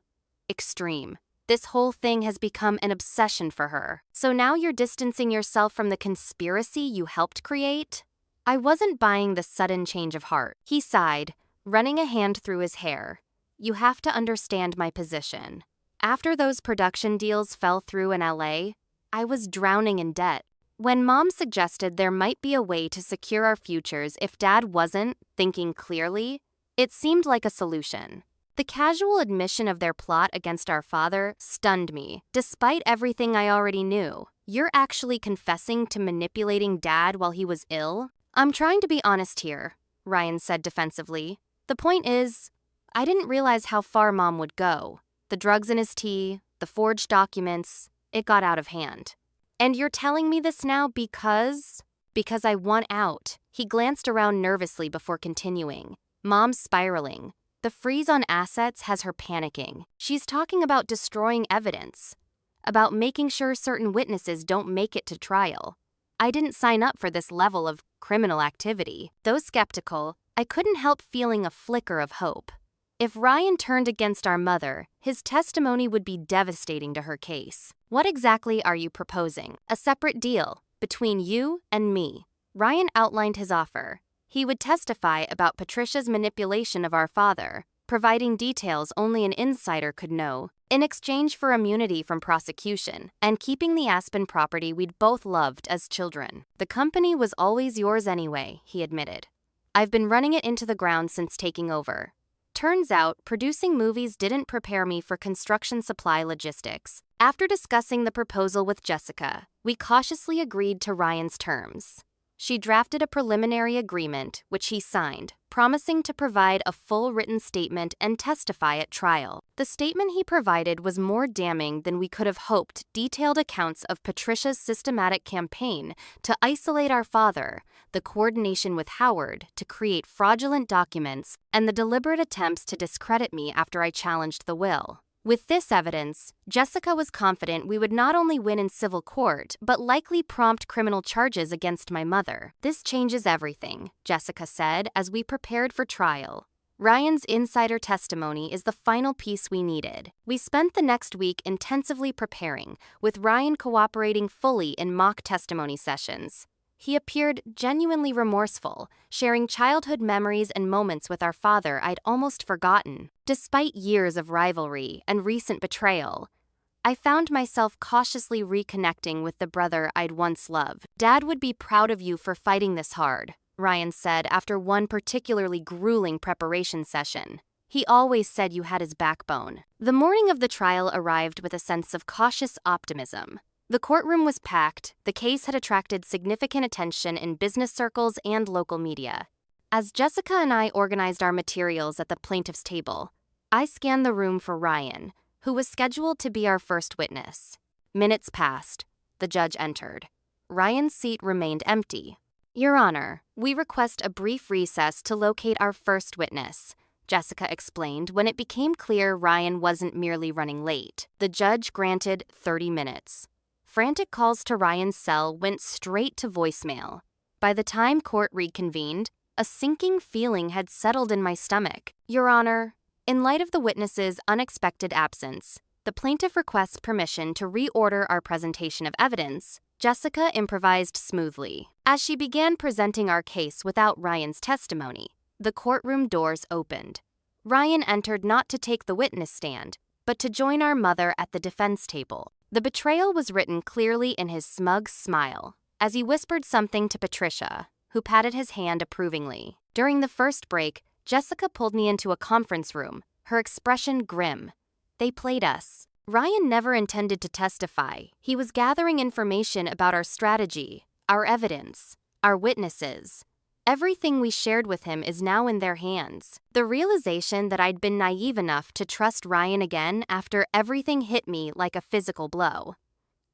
extreme. This whole thing has become an obsession for her. So now you're distancing yourself from the conspiracy you helped create? I wasn't buying the sudden change of heart. He sighed, running a hand through his hair. "You have to understand my position. After those production deals fell through in LA, I was drowning in debt. When Mom suggested there might be a way to secure our futures if Dad wasn't thinking clearly, it seemed like a solution. The casual admission of their plot against our father stunned me, despite everything I already knew. You're actually confessing to manipulating Dad while he was ill? I'm trying to be honest here, Ryan said defensively. The point is, I didn't realize how far Mom would go. The drugs in his tea, the forged documents, it got out of hand. And you're telling me this now because I want out. He glanced around nervously before continuing. Mom's spiraling. The freeze on assets has her panicking. She's talking about destroying evidence, about making sure certain witnesses don't make it to trial. I didn't sign up for this level of criminal activity. Though skeptical, I couldn't help feeling a flicker of hope. If Ryan turned against our mother, his testimony would be devastating to her case. What exactly are you proposing? A separate deal between you and me. Ryan outlined his offer. He would testify about Patricia's manipulation of our father, providing details only an insider could know, in exchange for immunity from prosecution and keeping the Aspen property we'd both loved as children. The company was always yours anyway, he admitted. I've been running it into the ground since taking over. Turns out, producing movies didn't prepare me for construction supply logistics. After discussing the proposal with Jessica, we cautiously agreed to Ryan's terms. She drafted a preliminary agreement, which he signed, promising to provide a full written statement and testify at trial. The statement he provided was more damning than we could have hoped, detailed accounts of Patricia's systematic campaign to isolate our father, the coordination with Howard to create fraudulent documents, and the deliberate attempts to discredit me after I challenged the will. With this evidence, Jessica was confident we would not only win in civil court, but likely prompt criminal charges against my mother. This changes everything, Jessica said as we prepared for trial. Ryan's insider testimony is the final piece we needed. We spent the next week intensively preparing, with Ryan cooperating fully in mock testimony sessions. He appeared genuinely remorseful, sharing childhood memories and moments with our father I'd almost forgotten. Despite years of rivalry and recent betrayal, I found myself cautiously reconnecting with the brother I'd once loved. "Dad would be proud of you for fighting this hard," Ryan said after one particularly grueling preparation session. "He always said you had his backbone." The morning of the trial arrived with a sense of cautious optimism. The courtroom was packed. The case had attracted significant attention in business circles and local media. As Jessica and I organized our materials at the plaintiff's table, I scanned the room for Ryan, who was scheduled to be our first witness. Minutes passed. The judge entered. Ryan's seat remained empty. "Your Honor, we request a brief recess to locate our first witness," Jessica explained when it became clear Ryan wasn't merely running late. The judge granted 30 minutes. Frantic calls to Ryan's cell went straight to voicemail. By the time court reconvened, a sinking feeling had settled in my stomach. "Your Honor, in light of the witness's unexpected absence, the plaintiff requests permission to reorder our presentation of evidence," Jessica improvised smoothly. As she began presenting our case without Ryan's testimony, the courtroom doors opened. Ryan entered not to take the witness stand, but to join our mother at the defense table. The betrayal was written clearly in his smug smile, as he whispered something to Patricia, who patted his hand approvingly. During the first break, Jessica pulled me into a conference room, her expression grim. They played us. Ryan never intended to testify. He was gathering information about our strategy, our evidence, our witnesses. Everything we shared with him is now in their hands. The realization that I'd been naive enough to trust Ryan again after everything hit me like a physical blow.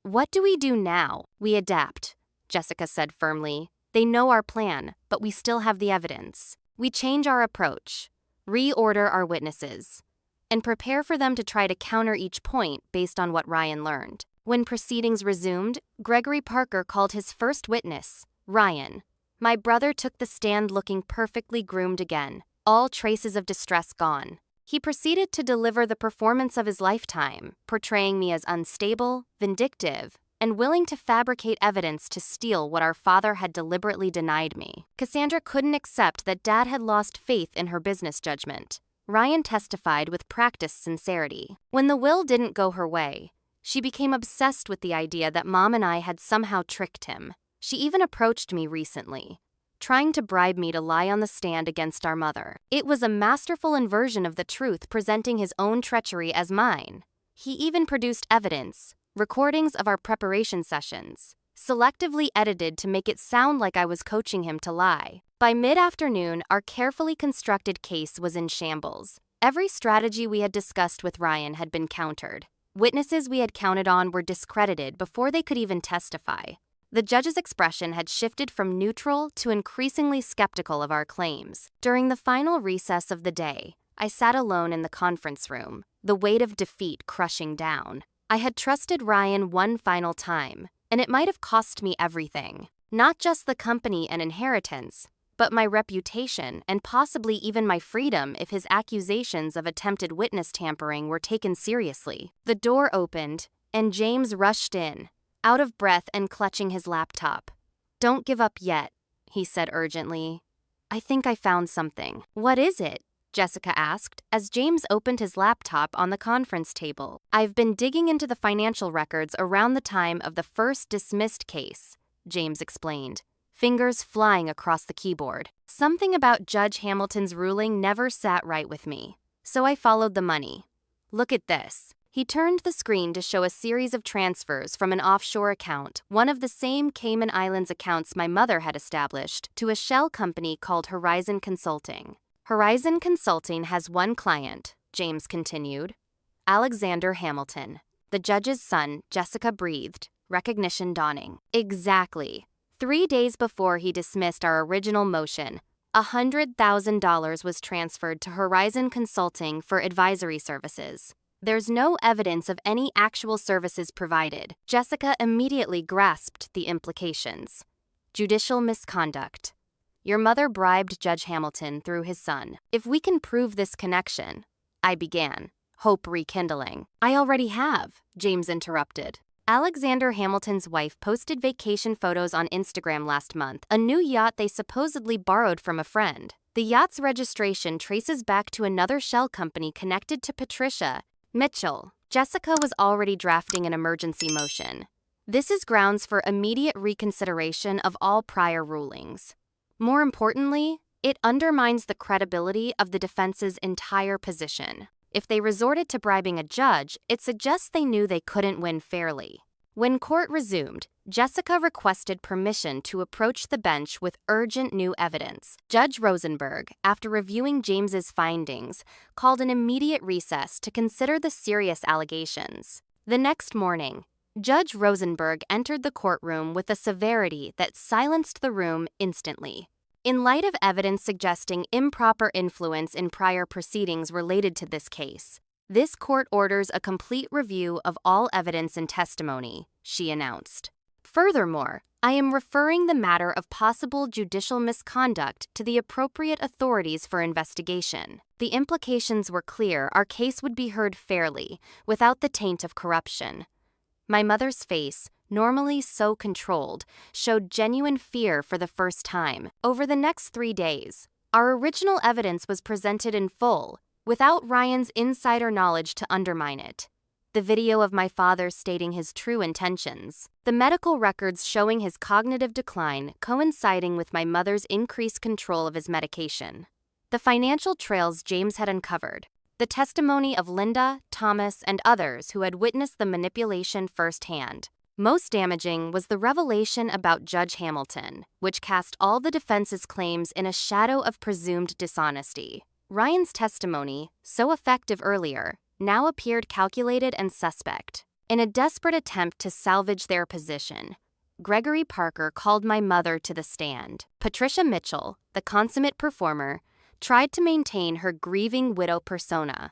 "What do we do now?" "We adapt," Jessica said firmly. "They know our plan, but we still have the evidence. We change our approach, reorder our witnesses, and prepare for them to try to counter each point based on what Ryan learned." When proceedings resumed, Gregory Parker called his first witness, Ryan. My brother took the stand looking perfectly groomed again, all traces of distress gone. He proceeded to deliver the performance of his lifetime, portraying me as unstable, vindictive, and willing to fabricate evidence to steal what our father had deliberately denied me. Cassandra couldn't accept that Dad had lost faith in her business judgment. Ryan testified with practiced sincerity. When the will didn't go her way, she became obsessed with the idea that Mom and I had somehow tricked him. She even approached me recently, trying to bribe me to lie on the stand against our mother. It was a masterful inversion of the truth, presenting his own treachery as mine. He even produced evidence, recordings of our preparation sessions, selectively edited to make it sound like I was coaching him to lie. By mid-afternoon, our carefully constructed case was in shambles. Every strategy we had discussed with Ryan had been countered. Witnesses we had counted on were discredited before they could even testify. The judge's expression had shifted from neutral to increasingly skeptical of our claims. During the final recess of the day, I sat alone in the conference room, the weight of defeat crushing down. I had trusted Ryan one final time, and it might have cost me everything. Not just the company and inheritance, but my reputation and possibly even my freedom if his accusations of attempted witness tampering were taken seriously. The door opened, and James rushed in, out of breath and clutching his laptop. "Don't give up yet," he said urgently. "I think I found something." "What is it?" Jessica asked as James opened his laptop on the conference table. "I've been digging into the financial records around the time of the first dismissed case," James explained, fingers flying across the keyboard. "Something about Judge Hamilton's ruling never sat right with me, so I followed the money. Look at this." He turned the screen to show a series of transfers from an offshore account, one of the same Cayman Islands accounts my mother had established, to a shell company called Horizon Consulting. "Horizon Consulting has one client," James continued, "Alexander Hamilton." The judge's son, Jessica, breathed, recognition dawning. Exactly. 3 days before he dismissed our original motion, $100,000 was transferred to Horizon Consulting for advisory services. There's no evidence of any actual services provided. Jessica immediately grasped the implications. Judicial misconduct. Your mother bribed Judge Hamilton through his son. If we can prove this connection, I began, hope rekindling. I already have, James interrupted. Alexander Hamilton's wife posted vacation photos on Instagram last month, a new yacht they supposedly borrowed from a friend. The yacht's registration traces back to another shell company connected to Patricia Mitchell. Jessica was already drafting an emergency motion. This is grounds for immediate reconsideration of all prior rulings. More importantly, it undermines the credibility of the defense's entire position. If they resorted to bribing a judge, it suggests they knew they couldn't win fairly. When court resumed, Jessica requested permission to approach the bench with urgent new evidence. Judge Rosenberg, after reviewing James's findings, called an immediate recess to consider the serious allegations. The next morning, Judge Rosenberg entered the courtroom with a severity that silenced the room instantly. In light of evidence suggesting improper influence in prior proceedings related to this case, this court orders a complete review of all evidence and testimony, she announced. Furthermore, I am referring the matter of possible judicial misconduct to the appropriate authorities for investigation. The implications were clear: our case would be heard fairly, without the taint of corruption. My mother's face, normally so controlled, showed genuine fear for the first time. Over the next 3 days, our original evidence was presented in full, without Ryan's insider knowledge to undermine it. The video of my father stating his true intentions, the medical records showing his cognitive decline coinciding with my mother's increased control of his medication, the financial trails James had uncovered, the testimony of Linda, Thomas, and others who had witnessed the manipulation firsthand. Most damaging was the revelation about Judge Hamilton, which cast all the defense's claims in a shadow of presumed dishonesty. Ryan's testimony, so effective earlier, now appeared calculated and suspect. In a desperate attempt to salvage their position, Gregory Parker called my mother to the stand. Patricia Mitchell, the consummate performer, tried to maintain her grieving widow persona,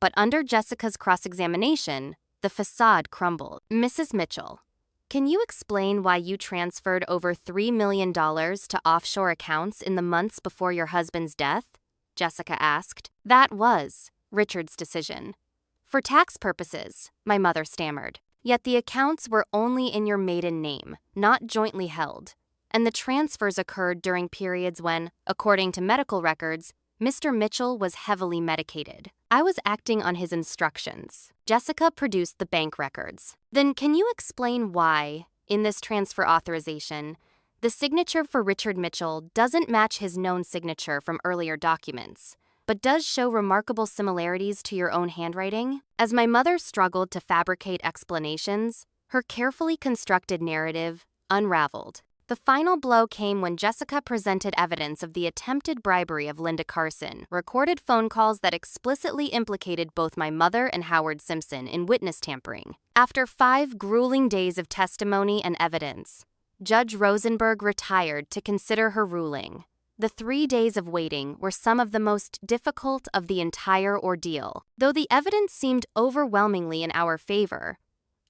but under Jessica's cross-examination, the facade crumbled. Mrs. Mitchell, can you explain why you transferred over $3 million to offshore accounts in the months before your husband's death? Jessica asked. That was Richard's decision. For tax purposes, my mother stammered. Yet the accounts were only in your maiden name, not jointly held, and the transfers occurred during periods when, according to medical records, Mr. Mitchell was heavily medicated. I was acting on his instructions. Jessica produced the bank records. Then can you explain why, in this transfer authorization, the signature for Richard Mitchell doesn't match his known signature from earlier documents, but does show remarkable similarities to your own handwriting? As my mother struggled to fabricate explanations, her carefully constructed narrative unraveled. The final blow came when Jessica presented evidence of the attempted bribery of Linda Carson, recorded phone calls that explicitly implicated both my mother and Howard Simpson in witness tampering. After 5 grueling days of testimony and evidence, Judge Rosenberg retired to consider her ruling. The 3 days of waiting were some of the most difficult of the entire ordeal. Though the evidence seemed overwhelmingly in our favor,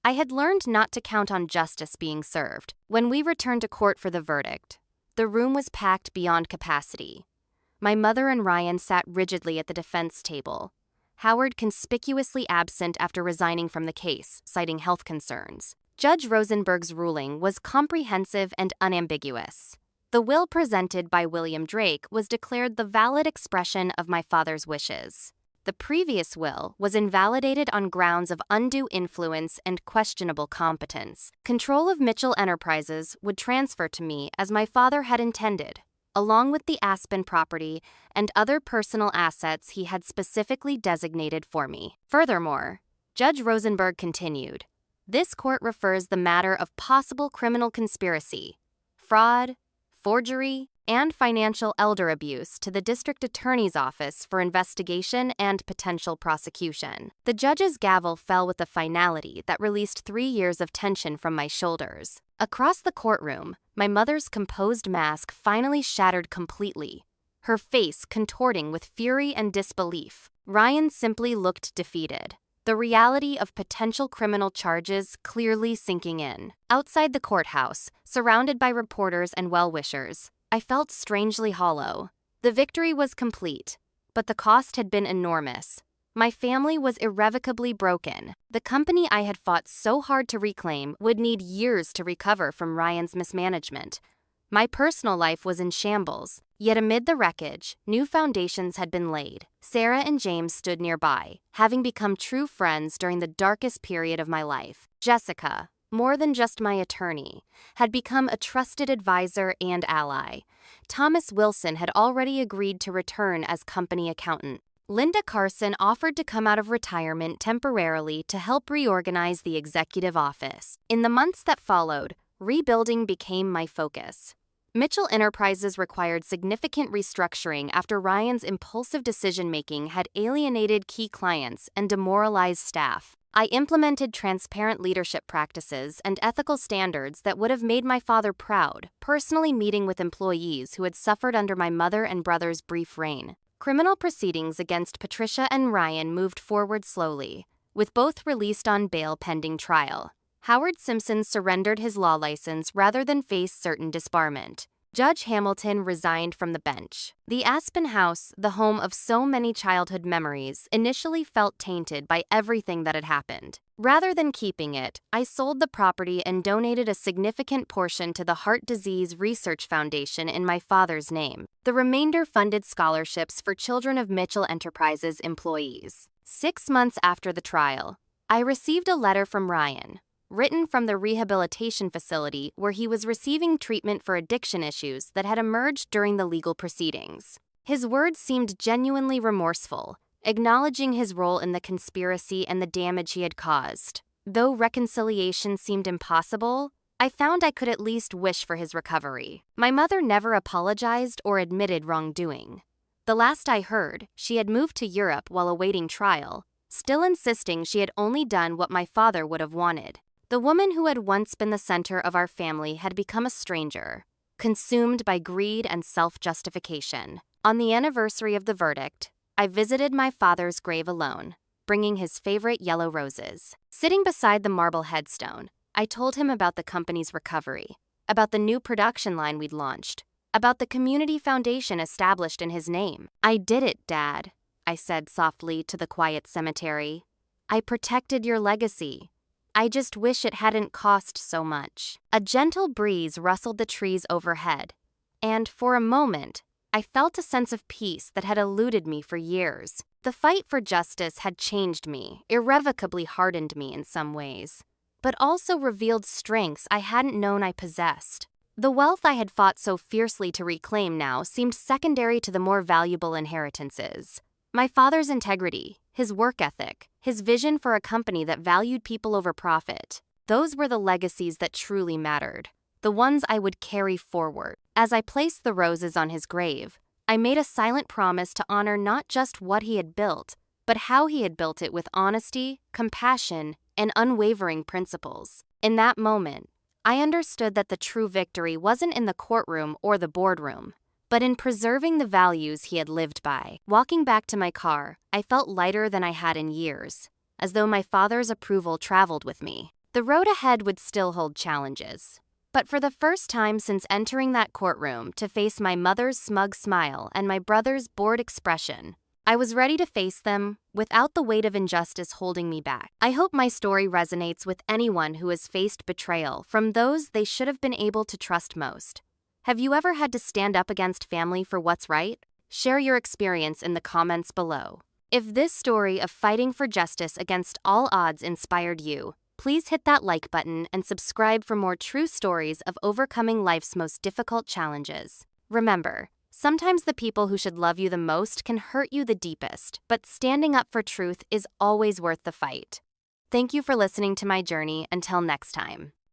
I had learned not to count on justice being served. When we returned to court for the verdict, the room was packed beyond capacity. My mother and Ryan sat rigidly at the defense table, Howard conspicuously absent after resigning from the case, citing health concerns. Judge Rosenberg's ruling was comprehensive and unambiguous. The will presented by William Drake was declared the valid expression of my father's wishes. The previous will was invalidated on grounds of undue influence and questionable competence. Control of Mitchell Enterprises would transfer to me as my father had intended, along with the Aspen property and other personal assets he had specifically designated for me. Furthermore, Judge Rosenberg continued, this court refers the matter of possible criminal conspiracy, fraud, forgery, and financial elder abuse to the district attorney's office for investigation and potential prosecution. The judge's gavel fell with a finality that released 3 years of tension from my shoulders. Across the courtroom, my mother's composed mask finally shattered completely, her face contorting with fury and disbelief. Ryan simply looked defeated, the reality of potential criminal charges clearly sinking in. Outside the courthouse, surrounded by reporters and well-wishers, I felt strangely hollow. The victory was complete, but the cost had been enormous. My family was irrevocably broken. The company I had fought so hard to reclaim would need years to recover from Ryan's mismanagement. My personal life was in shambles, yet amid the wreckage, new foundations had been laid. Sarah and James stood nearby, having become true friends during the darkest period of my life. Jessica, more than just my attorney, had become a trusted advisor and ally. Thomas Wilson had already agreed to return as company accountant. Linda Carson offered to come out of retirement temporarily to help reorganize the executive office. In the months that followed, rebuilding became my focus. Mitchell Enterprises required significant restructuring after Ryan's impulsive decision-making had alienated key clients and demoralized staff. I implemented transparent leadership practices and ethical standards that would have made my father proud, personally meeting with employees who had suffered under my mother and brother's brief reign. Criminal proceedings against Patricia and Ryan moved forward slowly, with both released on bail pending trial. Howard Simpson surrendered his law license rather than face certain disbarment. Judge Hamilton resigned from the bench. The Aspen House, the home of so many childhood memories, initially felt tainted by everything that had happened. Rather than keeping it, I sold the property and donated a significant portion to the Heart Disease Research Foundation in my father's name. The remainder funded scholarships for children of Mitchell Enterprises employees. 6 months after the trial, I received a letter from Ryan, written from the rehabilitation facility where he was receiving treatment for addiction issues that had emerged during the legal proceedings. His words seemed genuinely remorseful, acknowledging his role in the conspiracy and the damage he had caused. Though reconciliation seemed impossible, I found I could at least wish for his recovery. My mother never apologized or admitted wrongdoing. The last I heard, she had moved to Europe while awaiting trial, still insisting she had only done what my father would have wanted. The woman who had once been the center of our family had become a stranger, consumed by greed and self-justification. On the anniversary of the verdict, I visited my father's grave alone, bringing his favorite yellow roses. Sitting beside the marble headstone, I told him about the company's recovery, about the new production line we'd launched, about the community foundation established in his name. "I did it, Dad," I said softly to the quiet cemetery. "I protected your legacy. I just wish it hadn't cost so much." A gentle breeze rustled the trees overhead, and for a moment, I felt a sense of peace that had eluded me for years. The fight for justice had changed me, irrevocably hardened me in some ways, but also revealed strengths I hadn't known I possessed. The wealth I had fought so fiercely to reclaim now seemed secondary to the more valuable inheritances. My father's integrity, his work ethic, his vision for a company that valued people over profit, those were the legacies that truly mattered, the ones I would carry forward. As I placed the roses on his grave, I made a silent promise to honor not just what he had built, but how he had built it with honesty, compassion, and unwavering principles. In that moment, I understood that the true victory wasn't in the courtroom or the boardroom, but in preserving the values he had lived by. Walking back to my car, I felt lighter than I had in years, as though my father's approval traveled with me. The road ahead would still hold challenges, but for the first time since entering that courtroom to face my mother's smug smile and my brother's bored expression, I was ready to face them without the weight of injustice holding me back. I hope my story resonates with anyone who has faced betrayal from those they should have been able to trust most. Have you ever had to stand up against family for what's right? Share your experience in the comments below. If this story of fighting for justice against all odds inspired you, please hit that like button and subscribe for more true stories of overcoming life's most difficult challenges. Remember, sometimes the people who should love you the most can hurt you the deepest, but standing up for truth is always worth the fight. Thank you for listening to my journey. Until next time.